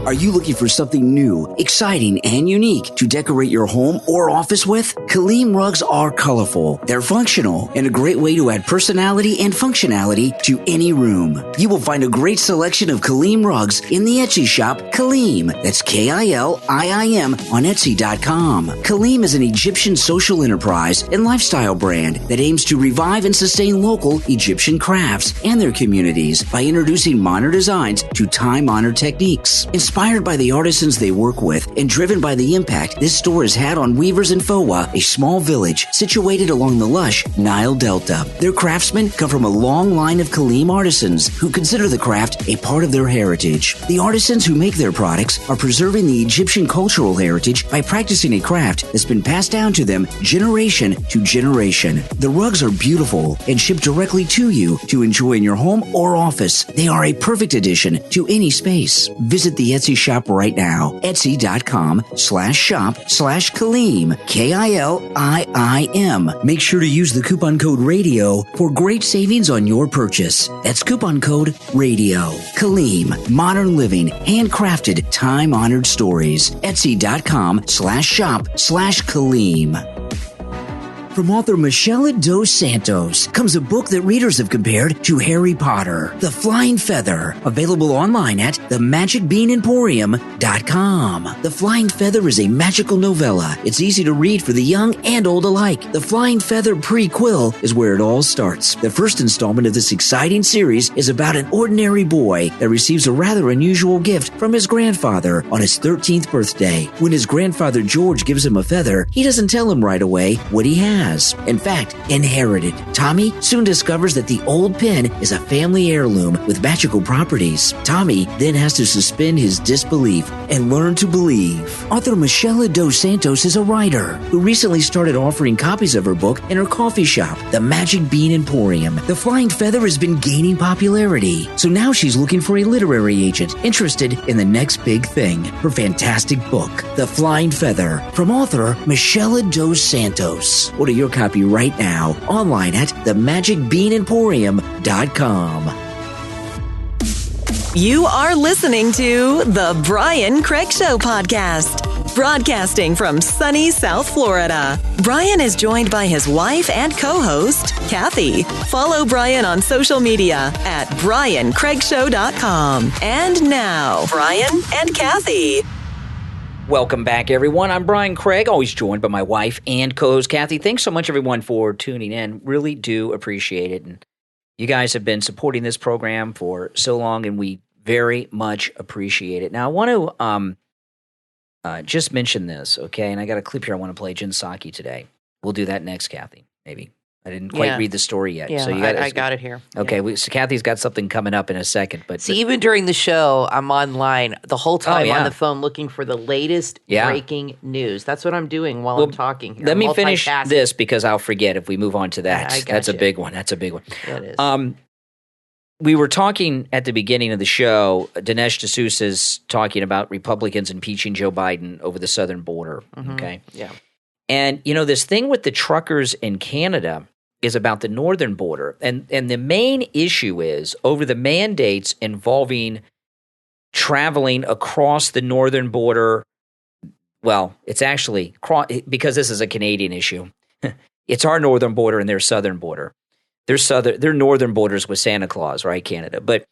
Are you looking for something new, exciting, and unique to decorate your home or office with? Kaleem rugs are colorful, they're functional, and a great way to add personality and functionality to any room. You will find a great selection of Kaleem rugs in the Etsy shop Kaleem. That's K-I-L-I-I-M on Etsy.com. Kaleem is an Egyptian social enterprise and lifestyle brand that aims to revive and sustain local Egyptian crafts and their communities by introducing modern designs to time-honored techniques. Inspired by the artisans they work with and driven by the impact this store has had on weavers in Fowa, a small village situated along the lush Nile Delta. Their craftsmen come from a long line of Kaleem artisans who consider the craft a part of their heritage. The artisans who make their products are preserving the Egyptian cultural heritage by practicing a craft that's been passed down to them generation to generation. The rugs are beautiful and shipped directly to you to enjoy in your home or office. They are a perfect addition to any space. Visit the Etsy Etsy shop right now. Etsy.com/shop/Kaleem. KILIIM. Make sure to use the coupon code RADIO for great savings on your purchase. That's coupon code RADIO. Kaleem. Modern living. Handcrafted. Time-honored stories. Etsy.com/shop/Kaleem. From author Michelle dos Santos comes a book that readers have compared to Harry Potter, The Flying Feather, available online at themagicbeanemporium.com. The Flying Feather is a magical novella. It's easy to read for the young and old alike. The Flying Feather prequel is where it all starts. The first installment of this exciting series is about an ordinary boy that receives a rather unusual gift from his grandfather on his 13th birthday. When his grandfather George gives him a feather, he doesn't tell him right away what he has. In fact, inherited. Tommy soon discovers that the old pen is a family heirloom with magical properties. Tommy then has to suspend his disbelief and learn to believe. Author Michelle dos Santos is a writer who recently started offering copies of her book in her coffee shop, The Magic Bean Emporium. The Flying Feather has been gaining popularity, so now she's looking for a literary agent interested in the next big thing. Her fantastic book, The Flying Feather, from author Michelle dos Santos. Order your copy right now online at themagicbeanemporium.com. You are listening to The Brian Craig Show podcast, broadcasting from sunny South Florida. Brian is joined by his wife and co-host, Kathy. Follow Brian on social media at briancraigshow.com. And now, Brian and Kathy. Welcome back, everyone. I'm Brian Craig, always joined by my wife and co-host Kathy. Thanks so much, everyone, for tuning in. Really do appreciate it. And you guys have been supporting this program for so long, and we very much appreciate it. Now, I want to just mention this, okay? And I got a clip here I want to play, Jen Psaki today. We'll do that next, Kathy, maybe. I didn't quite read the story yet. Yeah, so I got it here. Okay, so Kathy's got something coming up in a second. But See, even during the show, I'm online the whole time on the phone looking for the latest breaking news. That's what I'm doing while I'm talking here. Let me finish this because I'll forget if we move on to that. That's a big one. That's a big one. It is. We were talking at the beginning of the show, Dinesh D'Souza's talking about Republicans impeaching Joe Biden over the southern border, okay? Yeah. And, you know, this thing with the truckers in Canada is about the northern border. And the main issue is over the mandates involving traveling across the northern border. Well, it's actually, because this is a Canadian issue, it's our northern border and their southern border. Their northern borders with Santa Claus, right, Canada? But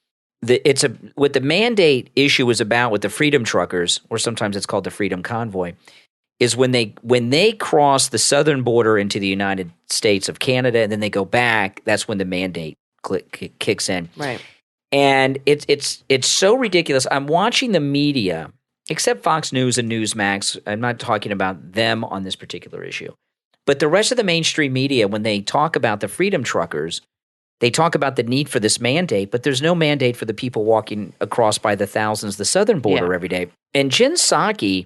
what the mandate issue is about with the Freedom Truckers, or sometimes it's called the Freedom Convoy, is when they cross the southern border into the United States of Canada and then they go back, that's when the mandate kicks in. Right. And it's so ridiculous. I'm watching the media, except Fox News and Newsmax. I'm not talking about them on this particular issue. But the rest of the mainstream media, when they talk about the Freedom Truckers, they talk about the need for this mandate, but there's no mandate for the people walking across by the thousands the southern border every day. And Jen Psaki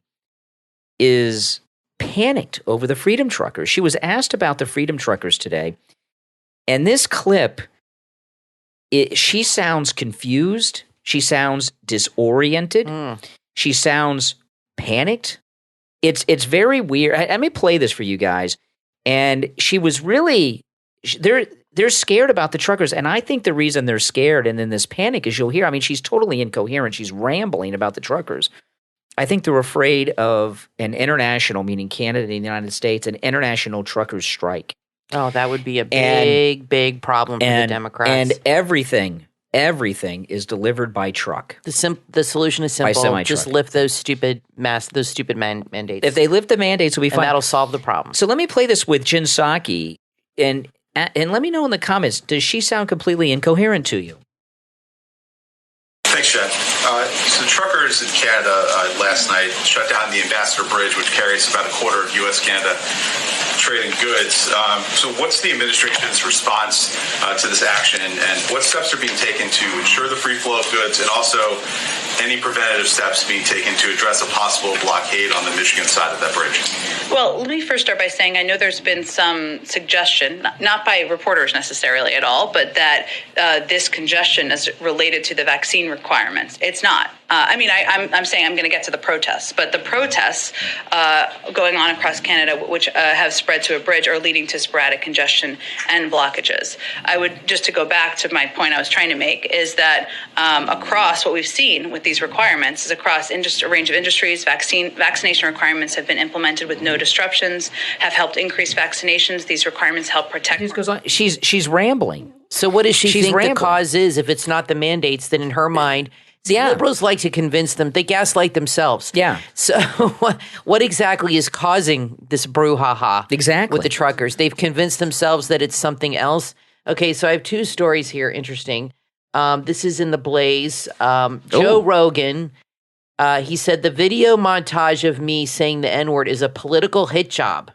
is panicked over the Freedom Truckers. She was asked about the Freedom Truckers today, and this clip, she sounds confused. She sounds disoriented. She sounds panicked. It's very weird. Let me play this for you guys. And she was really they're scared about the truckers, and I think the reason they're scared and in this panic is you'll hear. I mean, she's totally incoherent. She's rambling about the truckers. I think they're afraid of an international, meaning Canada and the United States, an international truckers strike. Oh, that would be a big problem for the Democrats. And everything is delivered by truck. The solution is simple. Just lift those stupid mandates. If they lift the mandates, we'll be fine. And that'll solve the problem. So let me play this with Jen Psaki, and let me know in the comments, does she sound completely incoherent to you? Thanks, Chad. So truckers in Canada last night shut down the Ambassador Bridge, which carries about a quarter of U.S.-Canada trading goods. So what's the administration's response to this action, and what steps are being taken to ensure the free flow of goods, and also any preventative steps being taken to address a possible blockade on the Michigan side of that bridge? Well, let me first start by saying I know there's been some suggestion, not by reporters necessarily at all, but that this congestion is related to the vaccine requirements. It's not. I'm saying I'm going to get to the protests, but the protests going on across Canada, which have spread to a bridge, are leading to sporadic congestion and blockages. I would, just to go back to my point I was trying to make, is that across what we've seen with these requirements is across a range of industries, vaccination requirements have been implemented with no disruptions, have helped increase vaccinations. These requirements help protect. Goes on. She's rambling. So what does she think rambling. The cause is? If it's not the mandates, then in her mind, liberals like to convince them. They gaslight themselves. Yeah. So what exactly is causing this brouhaha? Exactly. With the truckers? They've convinced themselves that it's something else. Okay, so I have two stories here. Interesting. This is in the Blaze. Joe Rogan, he said the video montage of me saying the N-word is a political hit job.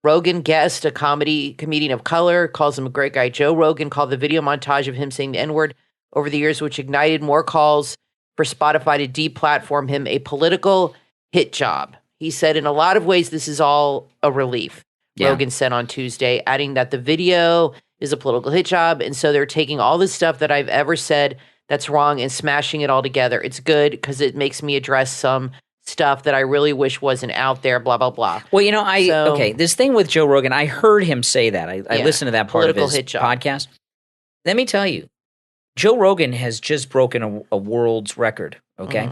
Rogan guest, a comedian of color, calls him a great guy. Joe Rogan called the video montage of him saying the N-word over the years, which ignited more calls for Spotify to deplatform him, a political hit job. He said, in a lot of ways, this is all a relief, Rogan said on Tuesday, adding that the video is a political hit job, and so they're taking all the stuff that I've ever said that's wrong and smashing it all together. It's good because it makes me address some stuff that I really wish wasn't out there, blah, blah, blah. Well, this thing with Joe Rogan, I heard him say that. I listened to that part of his podcast. Let me tell you, Joe Rogan has just broken a world's record, okay?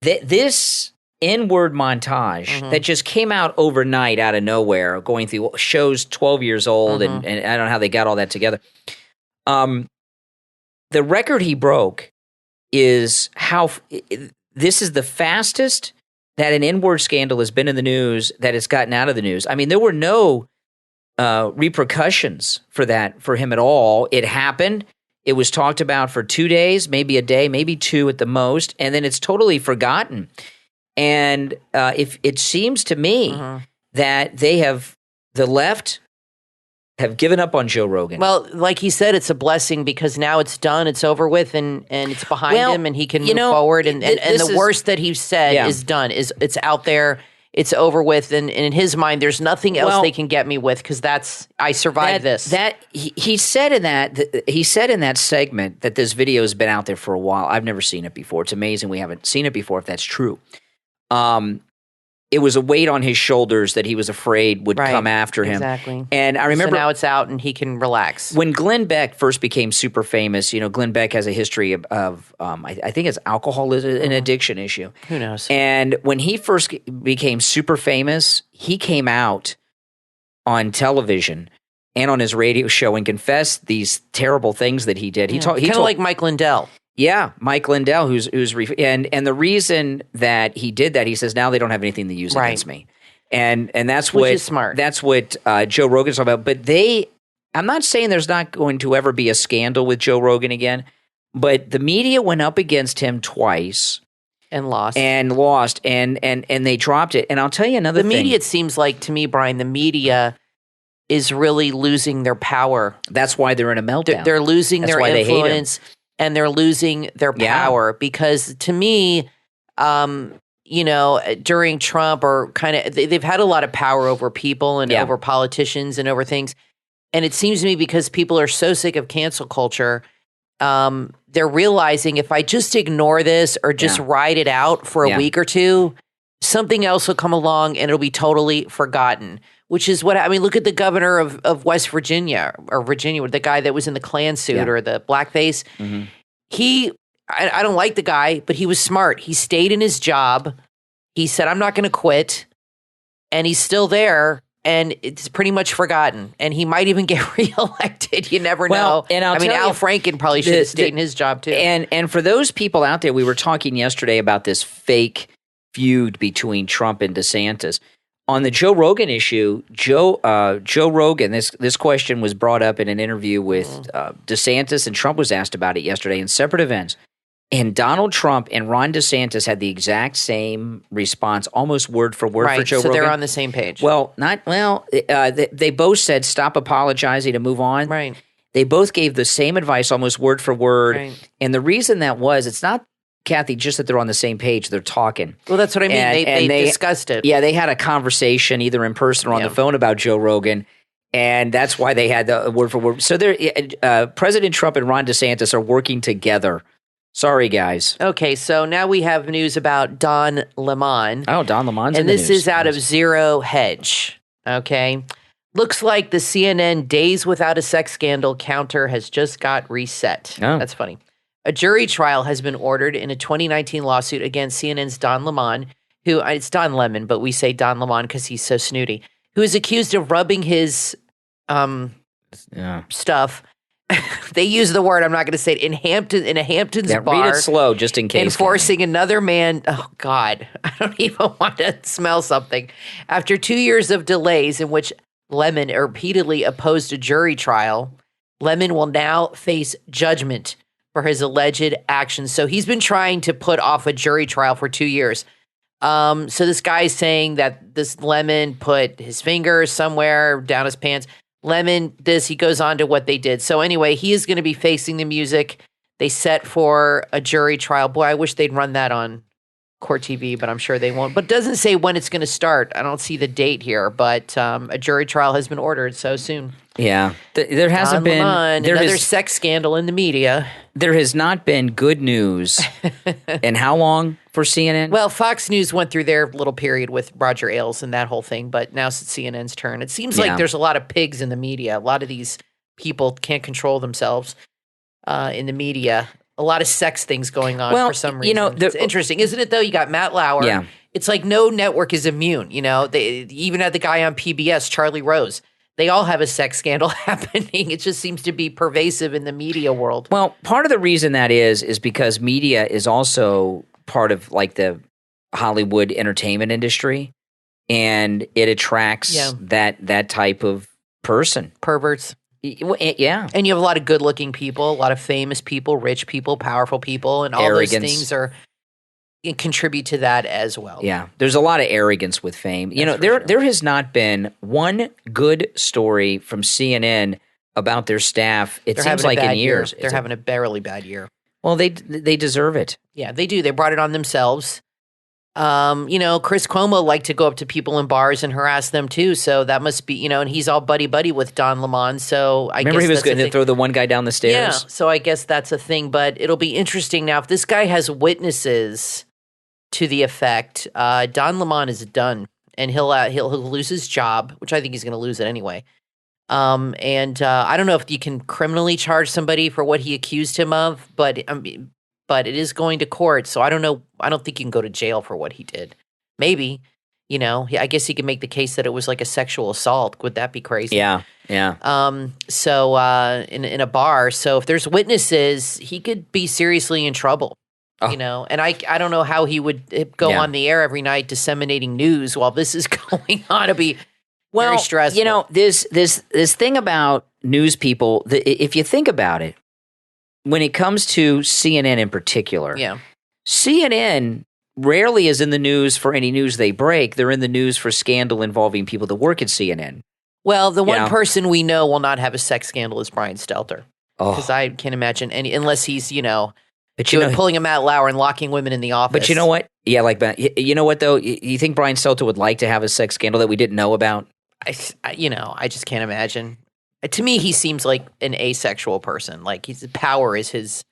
This N-word montage that just came out overnight out of nowhere, going through shows 12 years old, and I don't know how they got all that together. The record he broke is how this is the fastest that an N-word scandal has been in the news, that it's gotten out of the news. I mean, there were no repercussions for that for him at all. It happened. It was talked about for 2 days, maybe a day, maybe two at the most, and then it's totally forgotten. And if it seems to me that the left have given up on Joe Rogan. Well, like he said, it's a blessing because now it's done, it's over with, and it's behind him, and he can move forward. And the worst that he said is done. It's out there. It's over with, and in his mind, there's nothing else they can get me with because I survived this. He said in that segment that this video has been out there for a while. I've never seen it before. It's amazing we haven't seen it before. If that's true, it was a weight on his shoulders that he was afraid would come after him. Exactly. And I remember now it's out and he can relax. When Glenn Beck first became super famous, Glenn Beck has a history of I think it's alcohol is an addiction issue. Who knows? And when he first became super famous, he came out on television and on his radio show and confessed these terrible things that he did. He talked kind of like Mike Lindell. Yeah, Mike Lindell, and the reason that he did that, he says now they don't have anything to use against me, and that's which is smart. That's what Joe Rogan's talking about. But I'm not saying there's not going to ever be a scandal with Joe Rogan again, but the media went up against him twice and lost, and they dropped it. And I'll tell you another thing. The media, it seems like to me, Brian, the media is really losing their power. That's why they're in a meltdown. They're losing their influence. And they're losing their power because to me, during Trump or they've had a lot of power over people and over politicians and over things. And it seems to me because people are so sick of cancel culture, they're realizing if I just ignore this or just ride it out for a week or two, something else will come along and it'll be totally forgotten. Which is what look at the governor of West Virginia or Virginia, the guy that was in the Klan suit or the blackface. Mm-hmm. I don't like the guy, but he was smart. He stayed in his job. He said, I'm not going to quit. And he's still there. And it's pretty much forgotten. And he might even get reelected. You never know. And Al Franken probably should have stayed in his job too. And for those people out there, we were talking yesterday about this fake feud between Trump and DeSantis. On the Joe Rogan issue, Joe Rogan, this question was brought up in an interview with DeSantis, and Trump was asked about it yesterday in separate events. And Donald Trump and Ron DeSantis had the exact same response, almost word for word for Joe Rogan. So they're on the same page. They both said stop apologizing and move on. Right. They both gave the same advice, almost word for word. Right. And the reason that was, it's not, Kathy, just that they're on the same page. They're talking. Well, that's what I mean. They discussed it. Yeah, they had a conversation either in person or on the phone about Joe Rogan. And that's why they had the word for word. So President Trump and Ron DeSantis are working together. Sorry, guys. Okay, so now we have news about Don Lemon. Oh, Don Lemon's in and the this news. is out of Zero Hedge. Okay, looks like the CNN Days Without a Sex Scandal counter has just got reset. Oh. That's funny. A jury trial has been ordered in a 2019 lawsuit against CNN's Don Lemon, who it's Don Lemon, but we say Don Lemon because he's so snooty, who is accused of rubbing his stuff. They use the word, I'm not going to say it, in a Hamptons bar. Read it slow, just in case. And forcing another man, oh God, I don't even want to smell something. After 2 years of delays in which Lemon repeatedly opposed a jury trial, Lemon will now face judgment for his alleged actions. So he's been trying to put off a jury trial for 2 years. So this guy's saying that this Lemon put his finger somewhere down his pants. Lemon, he goes on to what they did. So anyway, he is going to be facing the music. They set for a jury trial. Boy, I wish they'd run that on Court TV, but I'm sure they won't. But it doesn't say when it's going to start. I don't see the date here, but a jury trial has been ordered so soon. Yeah. There hasn't been another sex scandal in the media. There has not been good news. And how long for CNN? Well, Fox News went through their little period with Roger Ailes and that whole thing, but now it's CNN's turn. It seems like there's a lot of pigs in the media. A lot of these people can't control themselves in the media. A lot of sex things going on for some reason. It's interesting, isn't it, though? You got Matt Lauer. Yeah. It's like no network is immune. They even had the guy on PBS, Charlie Rose. They all have a sex scandal happening. It just seems to be pervasive in the media world. Well, part of the reason that is because media is also part of like the Hollywood entertainment industry, and it attracts that type of person. Perverts. Yeah. And you have a lot of good-looking people, a lot of famous people, rich people, powerful people, and all those things contribute to that as well. Yeah. There's a lot of arrogance with fame. There has not been one good story from CNN about their staff. It seems like in years. They're having a barely bad year. Well, they deserve it. Yeah, they do. They brought it on themselves. Chris Cuomo liked to go up to people in bars and harass them too. So that must be, and he's all buddy with Don Lemon. So I remember guess he was going to throw the one guy down the stairs. Yeah. So I guess that's a thing. But it'll be interesting now if this guy has witnesses to the effect. Don Lemon is done, and he'll lose his job, which I think he's going to lose it anyway. I don't know if you can criminally charge somebody for what he accused him of, but it is going to court, so I don't know. I don't think you can go to jail for what he did. Maybe, I guess he could make the case that it was like a sexual assault. Would that be crazy? Yeah. So in a bar, so if there's witnesses, he could be seriously in trouble. And I don't know how he would go on the air every night disseminating news while this is going on. To be very stressful. This thing about news people, if you think about it, when it comes to CNN in particular, CNN rarely is in the news for any news they break. They're in the news for scandal involving people that work at CNN. Well, the one person we know will not have a sex scandal is Brian Stelter. Because I can't imagine any, unless he's, pulling a Matt Lauer and locking women in the office. But you know what? Yeah, like that. You know what, though? You think Brian Stelter would like to have a sex scandal that we didn't know about? I just can't imagine. To me, he seems like an asexual person. Like power is his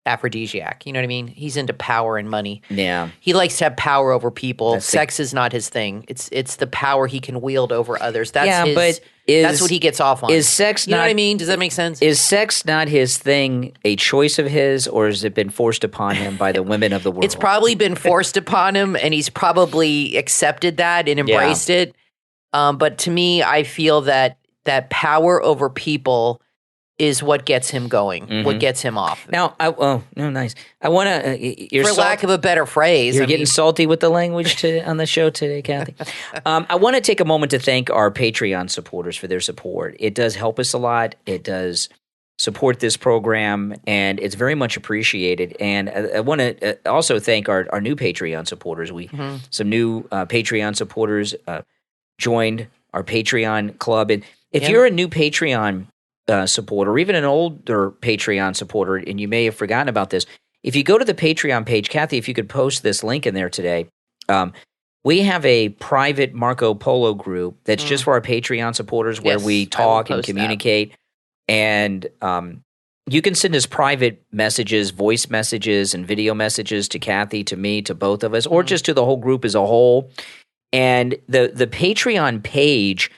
aphrodisiac. You know what I mean? He's into power and money. Yeah. He likes to have power over people. Sex is not his thing. It's the power he can wield over others. That's that's what he gets off on. Is sex you know what I mean? Does that make sense? Is sex not his thing, a choice of his, or has it been forced upon him by the women of the world? It's probably been forced upon him, and he's probably accepted that and embraced it. But to me, I feel that power over people is what gets him going, what gets him off. Now, nice. I want to, for lack of a better phrase. You're getting salty with the language on the show today, Kathy. I want to take a moment to thank our Patreon supporters for their support. It does help us a lot. It does support this program, and it's very much appreciated. And I want to also thank our new Patreon supporters. Some new Patreon supporters joined our Patreon club. And if you're a new Patreon supporter, or even an older Patreon supporter, and you may have forgotten about this, if you go to the Patreon page, Kathy, if you could post this link in there today, we have a private Marco Polo group that's just for our Patreon supporters where we talk and communicate. And you can send us private messages, voice messages, and video messages to Kathy, to me, to both of us, or just to the whole group as a whole. And the Patreon page,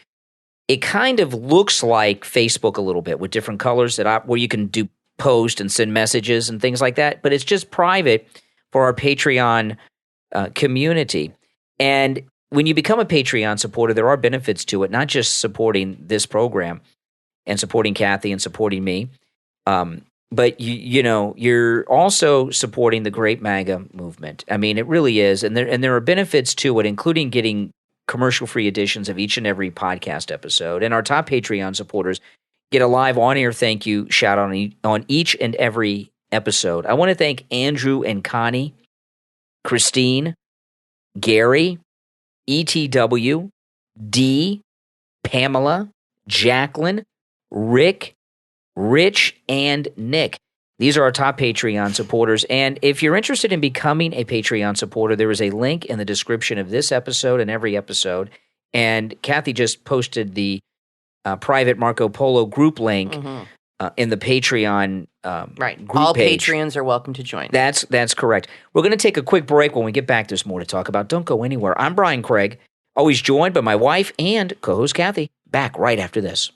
it kind of looks like Facebook a little bit, with different colors where you can do post and send messages and things like that. But it's just private for our Patreon community. And when you become a Patreon supporter, there are benefits to it, not just supporting this program and supporting Kathy and supporting me, but you're also supporting the Great MAGA movement. I mean, it really is, and there are benefits to it, including getting commercial-free editions of each and every podcast episode. And our top Patreon supporters get a live on-air thank you shout on each and every episode. I want to thank Andrew and Connie, Christine, Gary, ETW, Dee, Pamela, Jacqueline, Rick, Rich, and Nick. These are our top Patreon supporters. And if you're interested in becoming a Patreon supporter, there is a link in the description of this episode and every episode. And Kathy just posted the private Marco Polo group link in the Patreon group All page. Patreons are welcome to join. That's correct. We're going to take a quick break. When we get back, there's more to talk about. Don't go anywhere. I'm Brian Craig, always joined by my wife and co-host Kathy. Back right after this.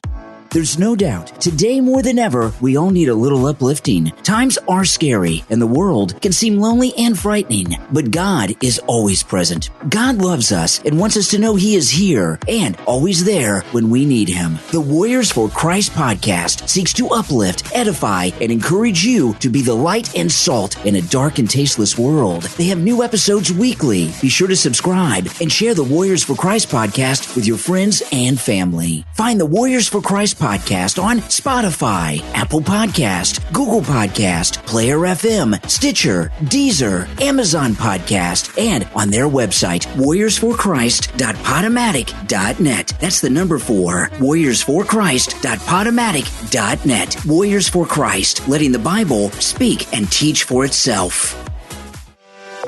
There's no doubt, today more than ever, we all need a little uplifting. Times are scary, and the world can seem lonely and frightening, but God is always present. God loves us and wants us to know He is here and always there when we need Him. The Warriors for Christ podcast seeks to uplift, edify, and encourage you to be the light and salt in a dark and tasteless world. They have new episodes weekly. Be sure to subscribe and share the Warriors for Christ podcast with your friends and family. Find the Warriors for Christ podcast on Spotify, Apple Podcast, Google Podcast, Player FM, Stitcher, Deezer, Amazon Podcast, and on their website, warriorsforchrist.podomatic.net. That's the number 4, warriorsforchrist.podomatic.net. Warriors for Christ, letting the Bible speak and teach for itself.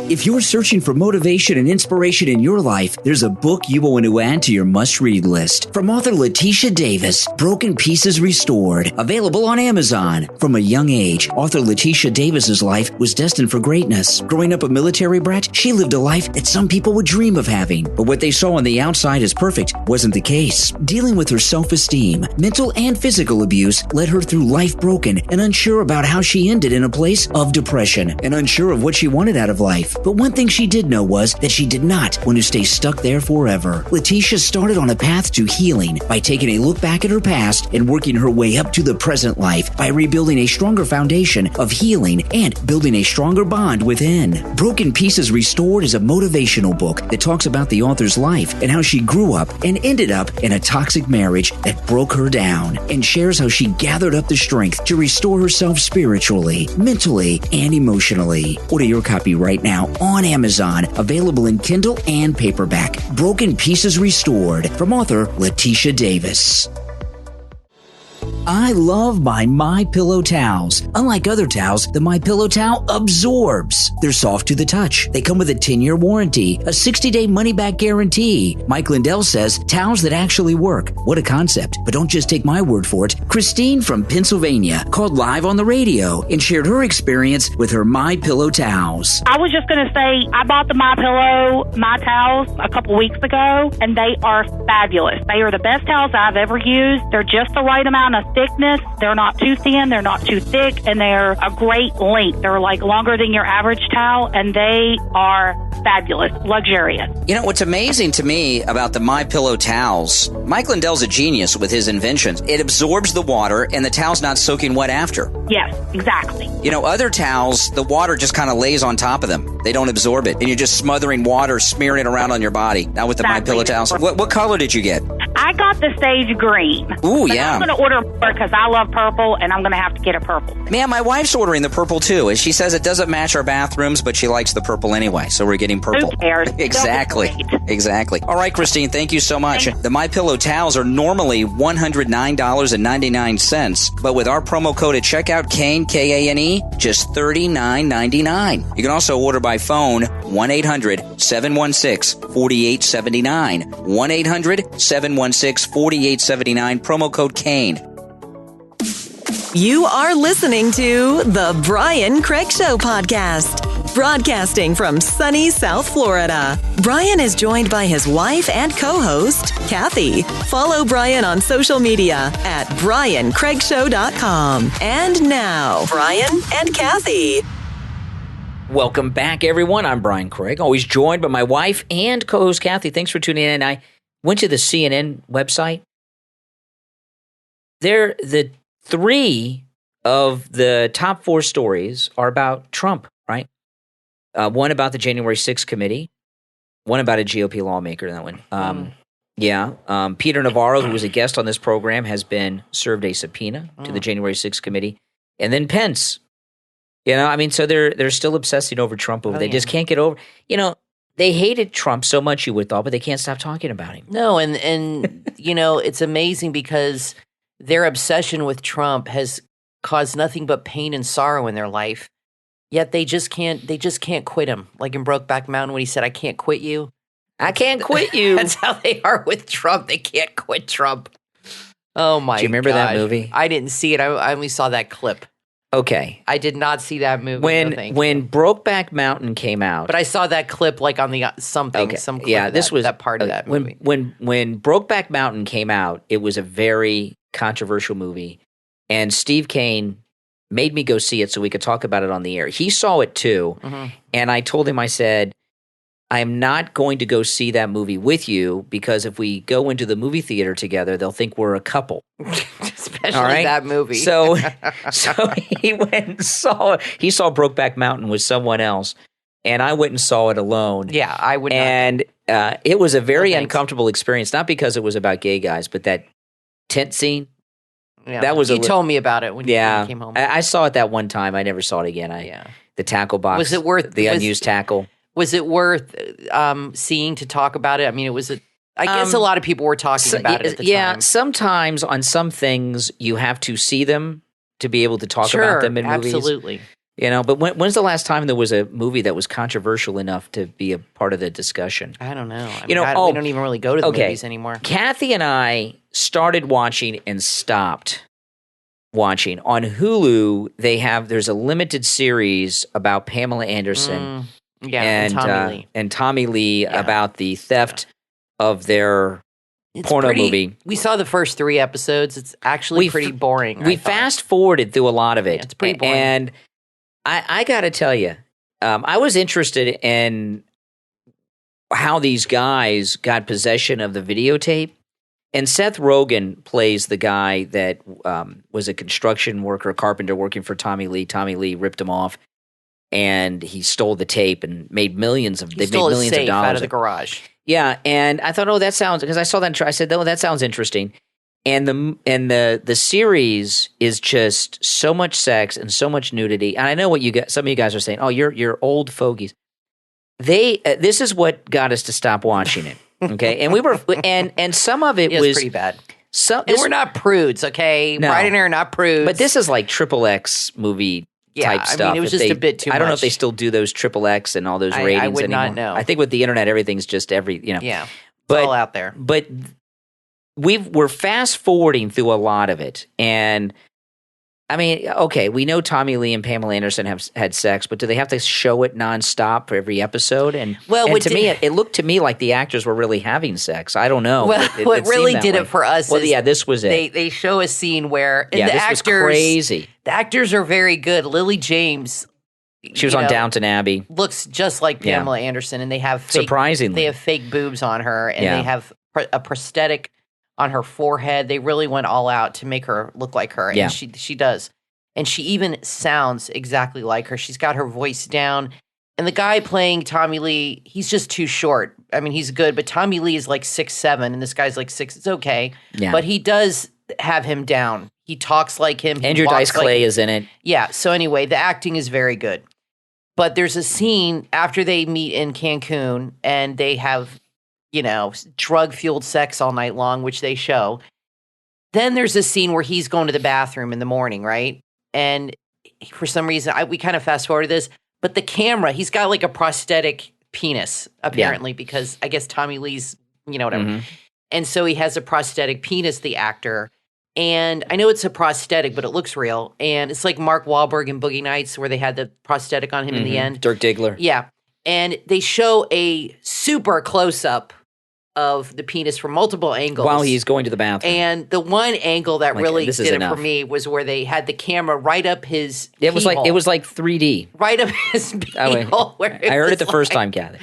If you're searching for motivation and inspiration in your life, there's a book you will want to add to your must-read list. From author Letitia Davis, Broken Pieces Restored, available on Amazon. From a young age, author Letitia Davis's life was destined for greatness. Growing up a military brat, she lived a life that some people would dream of having. But what they saw on the outside as perfect wasn't the case. Dealing with her self-esteem, mental and physical abuse led her through life broken and unsure about how she ended in a place of depression and unsure of what she wanted out of life. But one thing she did know was that she did not want to stay stuck there forever. Letitia started on a path to healing by taking a look back at her past and working her way up to the present life by rebuilding a stronger foundation of healing and building a stronger bond within. Broken Pieces Restored is a motivational book that talks about the author's life and how she grew up and ended up in a toxic marriage that broke her down, and shares how she gathered up the strength to restore herself spiritually, mentally, and emotionally. Order your copy right now on Amazon, available in Kindle and paperback. Broken Pieces Restored, from author Letitia Davis. I love my MyPillow towels. Unlike other towels, the MyPillow towel absorbs. They're soft to the touch. They come with a 10-year warranty, a 60-day money-back guarantee. Mike Lindell says towels that actually work. What a concept. But don't just take my word for it. Christine from Pennsylvania called live on the radio and shared her experience with her MyPillow towels. I was just going to say, I bought the MyPillow, my towels, a couple weeks ago, and they are fabulous. They are the best towels I've ever used. They're just the right amount of thickness. They're not too thin, they're not too thick, and they're a great length. They're like longer than your average towel, and they are fabulous, luxurious. You know, what's amazing to me about the MyPillow towels, Mike Lindell's a genius with his inventions. It absorbs the water, and the towel's not soaking wet after. Yes, exactly. You know, other towels, the water just kind of lays on top of them. They don't absorb it, and you're just smothering water, smearing it around on your body. Now with the MyPillow towels, what color did you get? I got the sage green. Ooh, but yeah. I'm going to order more because I love purple, and I'm going to have to get a purple. Man, my wife's ordering the purple too, and she says it doesn't match our bathrooms, but she likes the purple anyway, so we're getting purple. Who cares? Exactly. Exactly. All right, Christine, thank you so much. The MyPillow towels are normally $109.99, but with our promo code at checkout, Kane, Kane, just $39.99. You can also order by phone, 1-800-716-4879. 1-800-716-4879, promo code Kane. You are listening to The Brian Craig Show podcast, broadcasting from sunny South Florida. Brian is joined by his wife and co-host, Kathy. Follow Brian on social media at briancraigshow.com. And now, Brian and Kathy. Welcome back, everyone. I'm Brian Craig, always joined by my wife and co-host, Kathy. Thanks for tuning in. I went to the CNN website. The 3 of the top 4 stories are about Trump, right? One about the January 6th committee, one about a GOP lawmaker, that one. Peter Navarro, who was a guest on this program, has been served a subpoena to the January 6th committee. And then Pence. So they're still obsessing over Trump. They just can't get over. They hated Trump so much, you would thought, but they can't stop talking about him. No, and it's amazing because their obsession with Trump has caused nothing but pain and sorrow in their life. Yet they just can't quit him. Like in Brokeback Mountain when he said, "I can't quit you." I can't quit you. That's how they are with Trump. They can't quit Trump. Oh my God. Do you remember that movie? I didn't see it. I only saw that clip. Okay. I did not see that movie. When Brokeback Mountain came out. But I saw that clip like on the some clip that part of that movie. When Brokeback Mountain came out, it was a very controversial movie. And Steve Kane made me go see it so we could talk about it on the air. He saw it too. Mm-hmm. And I told him, I said, I am not going to go see that movie with you because if we go into the movie theater together, they'll think we're a couple. Especially that movie. So he went and saw it. He saw Brokeback Mountain with someone else, and I went and saw it alone. Yeah, I would not. And it was a very uncomfortable experience, not because it was about gay guys, but that tent scene. Yeah, that was. You told me about it when you came home. I saw it that one time. I never saw it again. The tackle box. Was it worth the unused tackle? Was it worth seeing to talk about it? I mean, I guess a lot of people were talking about it at the time. Yeah, sometimes on some things you have to see them to be able to talk about them in movies. Absolutely. But when's the last time there was a movie that was controversial enough to be a part of the discussion? I don't know. We don't even really go to the movies anymore. Kathy and I started watching and stopped watching. On Hulu, there's a limited series about Pamela Anderson and Tommy Lee about the theft of their porno movie. We saw the first 3 episodes. It's actually pretty boring. We fast forwarded through a lot of it. Yeah, it's pretty boring. And I got to tell you, I was interested in how these guys got possession of the videotape. And Seth Rogen plays the guy that was a construction worker, carpenter working for Tommy Lee. Tommy Lee ripped him off, and he stole the tape and made millions of dollars out of the garage. Yeah, and I thought, that sounds, because I saw that, I said, that sounds interesting. And the series is just so much sex and so much nudity. And I know what some of you guys are saying. Oh, you're old fogies. This is what got us to stop watching it. Okay, and we were, and some of it was pretty bad. And we're not prudes, okay? No. Brian and I are not prudes. But this is like XXX movie type stuff. I mean, it was just a bit too much. I don't know if they still do those XXX and all those ratings I would anymore. not know. I think with the internet, everything's just Yeah, it's all out there. But we're fast forwarding through a lot of it, and I mean, okay, we know Tommy Lee and Pamela Anderson have had sex, but do they have to show it nonstop for every episode? And to me, it looked to me like the actors were really having sex. I don't know. Well, what really did it for us is this was it. They show a scene where the actors was crazy. The actors are very good. Lily James, she was on Downton Abbey, looks just like Pamela Anderson, and they have surprisingly they have fake boobs on her, and they have a prosthetic on her forehead. They really went all out to make her look like her, and she does. And she even sounds exactly like her. She's got her voice down. And the guy playing Tommy Lee, he's just too short. I mean, he's good, but Tommy Lee is like 6'7", and this guy's like 6. It's okay. Yeah. But he does have him down. He talks like him. Andrew Dice Clay is in it. Yeah. So anyway, the acting is very good. But there's a scene after they meet in Cancun and they have, drug-fueled sex all night long, which they show. Then there's a scene where he's going to the bathroom in the morning, right? And for some reason, we kind of fast-forwarded this, but the camera, he's got like a prosthetic penis, apparently, because I guess Tommy Lee's, whatever. Mm-hmm. And so he has a prosthetic penis, the actor. And I know it's a prosthetic, but it looks real. And it's like Mark Wahlberg in Boogie Nights where they had the prosthetic on him in the end. Dirk Diggler. Yeah. And they show a super close-up of the penis from multiple angles. While he's going to the bathroom. And the one angle that really this did is it enough. for me was where they had the camera right up his It was pee-hole. like 3D. Right up his pee-hole. I heard it the first time, Kathy.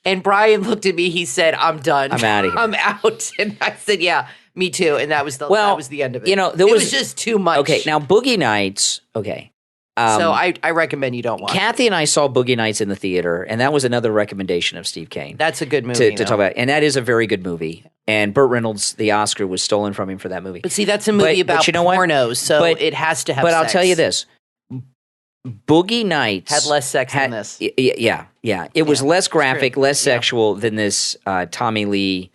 And Brian looked at me. He said, "I'm done. I'm out of here. I'm out." And I said, "Yeah, me too." And that was the end of it. There was just too much. Okay, now Boogie Nights. Okay, so I recommend you don't watch. Kathy and I saw Boogie Nights in the theater, and that was another recommendation of Steve Kane. That's a good movie to talk about, and that is a very good movie. And Burt Reynolds, the Oscar was stolen from him for that movie. But see, that's a movie about pornos, so it has to have. But sex. I'll tell you this. Boogie Nights had less sex than this. Yeah. It was less graphic, less sexual than this Tommy Lee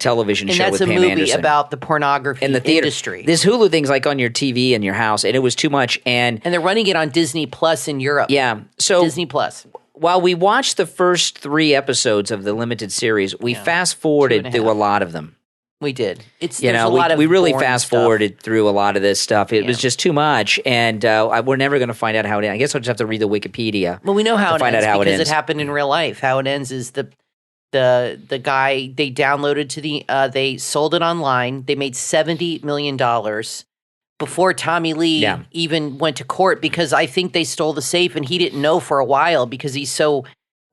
television show with Pam Anderson. And that's a movie about the pornography in the theater industry. This Hulu thing's like on your TV in your house, and it was too much. And they're running it on Disney Plus in Europe. Yeah. So Disney Plus. While we watched the first 3 episodes of the limited series, we fast-forwarded through a lot of them. We did. We really fast-forwarded through a lot of this stuff. It was just too much, and we're never going to find out how it ends. I guess I'll just have to read the Wikipedia. Well, we know how it ends because it happened in real life. How it ends is the guy they downloaded to they sold it online. They made $70 million before Tommy Lee even went to court because I think they stole the safe and he didn't know for a while because he's so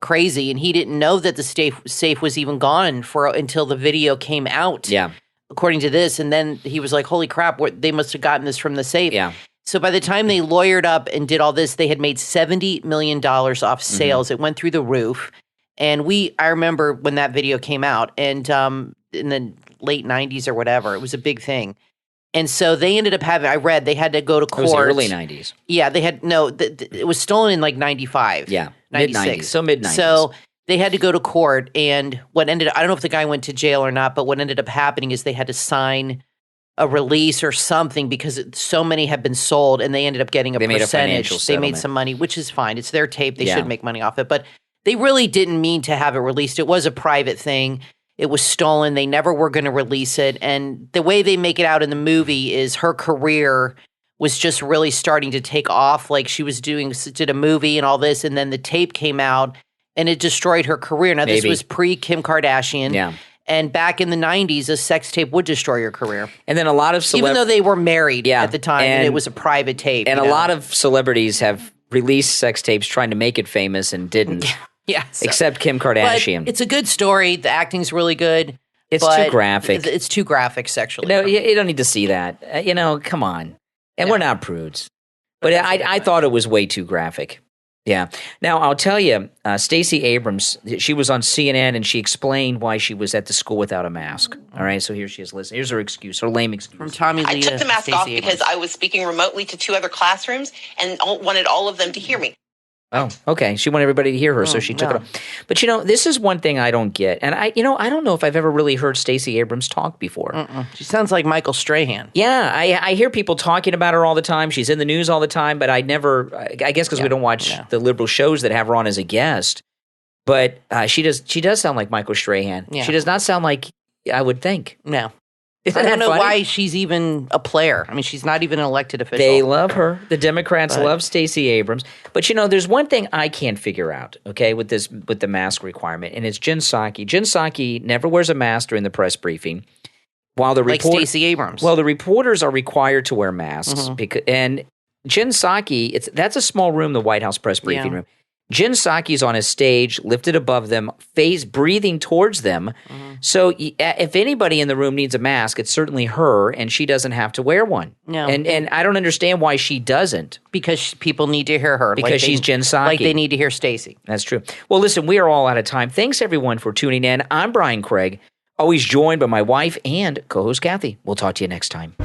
crazy and he didn't know that the safe was even gone until the video came out. Yeah. According to this. And then he was like, holy crap, they must have gotten this from the safe. Yeah. So by the time they lawyered up and did all this, they had made $70 million off sales. It went through the roof. And I remember when that video came out and in the late 90s or whatever, it was a big thing. And so they ended up they had to go to court. It was the early 90s. Yeah, they had, it was stolen in like 95. Yeah, 96. mid-90s. So mid-90s. So they had to go to court and I don't know if the guy went to jail or not, but what ended up happening is they had to sign a release or something because so many had been sold and they ended up getting a percentage. They made some money, which is fine. It's their tape. They should make money off it. But they really didn't mean to have it released. It was a private thing. It was stolen. They never were going to release it. And the way they make it out in the movie is her career was just really starting to take off. Like she did a movie and all this. And then the tape came out and it destroyed her career. Now, this was pre-Kim Kardashian. Yeah. And back in the 90s, a sex tape would destroy your career. And then a lot of even though they were married at the time and it was a private tape. And a lot of celebrities have released sex tapes trying to make it famous and didn't. Yeah, except Kim Kardashian. But it's a good story. The acting's really good. It's too graphic. It's too graphic sexually. No, you don't need to see that. Come on. And we're not prudes. But I thought it was way too graphic. Yeah. Now, I'll tell you, Stacey Abrams, she was on CNN and she explained why she was at the school without a mask. All right, so here she is. Listen, here's her excuse, her lame excuse. From Tommy Lee. I took the mask off because I was speaking remotely to 2 other classrooms and wanted all of them to hear me. Oh, okay. She wanted everybody to hear her, so she took it off. But this is one thing I don't get, and I don't know if I've ever really heard Stacey Abrams talk before. She sounds like Michael Strahan. Yeah, I hear people talking about her all the time. She's in the news all the time, but I never. I guess because we don't watch the liberal shows that have her on as a guest. But she does sound like Michael Strahan. Yeah. She does not sound like I would think. No. Isn't I don't that know funny? why she's even a player. I mean, she's not even an elected official. They love her. The Democrats love Stacey Abrams. But there's one thing I can't figure out, okay, with the mask requirement, and it's Jen Psaki. Jen Psaki never wears a mask during the press briefing. While the like Stacey Abrams. Well, the reporters are required to wear masks. And Jen Psaki, that's a small room, the White House press briefing room. Jen Psaki's on a stage, lifted above them, face breathing towards them. So if anybody in the room needs a mask, it's certainly her, and she doesn't have to wear one. No. And I don't understand why she doesn't. Because people need to hear her. Because she's Jen Psaki. Like they need to hear Stacey. That's true. Well, listen, we are all out of time. Thanks, everyone, for tuning in. I'm Brian Craig, always joined by my wife and co-host Kathy. We'll talk to you next time.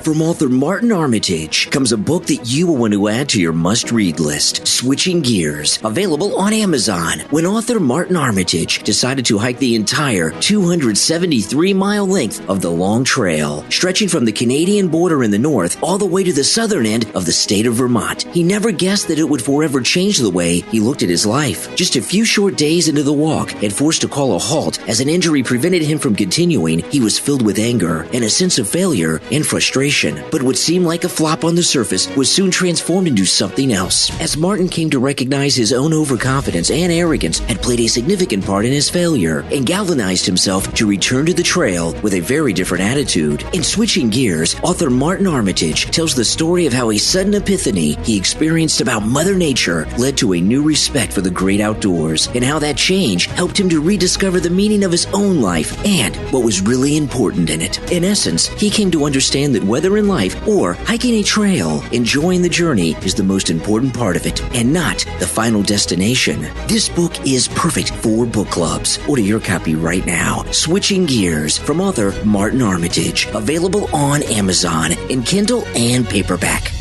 From author Martin Armitage comes a book that you will want to add to your must-read list, Switching Gears, available on Amazon. When author Martin Armitage decided to hike the entire 273-mile length of the Long Trail, stretching from the Canadian border in the north all the way to the southern end of the state of Vermont, he never guessed that it would forever change the way he looked at his life. Just a few short days into the walk and forced to call a halt as an injury prevented him from continuing, he was filled with anger and a sense of failure and frustration. But what seemed like a flop on the surface was soon transformed into something else. As Martin came to recognize his own overconfidence and arrogance had played a significant part in his failure, and galvanized himself to return to the trail with a very different attitude. In Switching Gears, author Martin Armitage tells the story of how a sudden epiphany he experienced about Mother Nature led to a new respect for the great outdoors, and how that change helped him to rediscover the meaning of his own life and what was really important in it. In essence, he came to understand that whether in life or hiking a trail, enjoying the journey is the most important part of it and not the final destination. This book is perfect for book clubs. Order your copy right now. Switching Gears from author Martin Armitage. Available on Amazon in Kindle and paperback.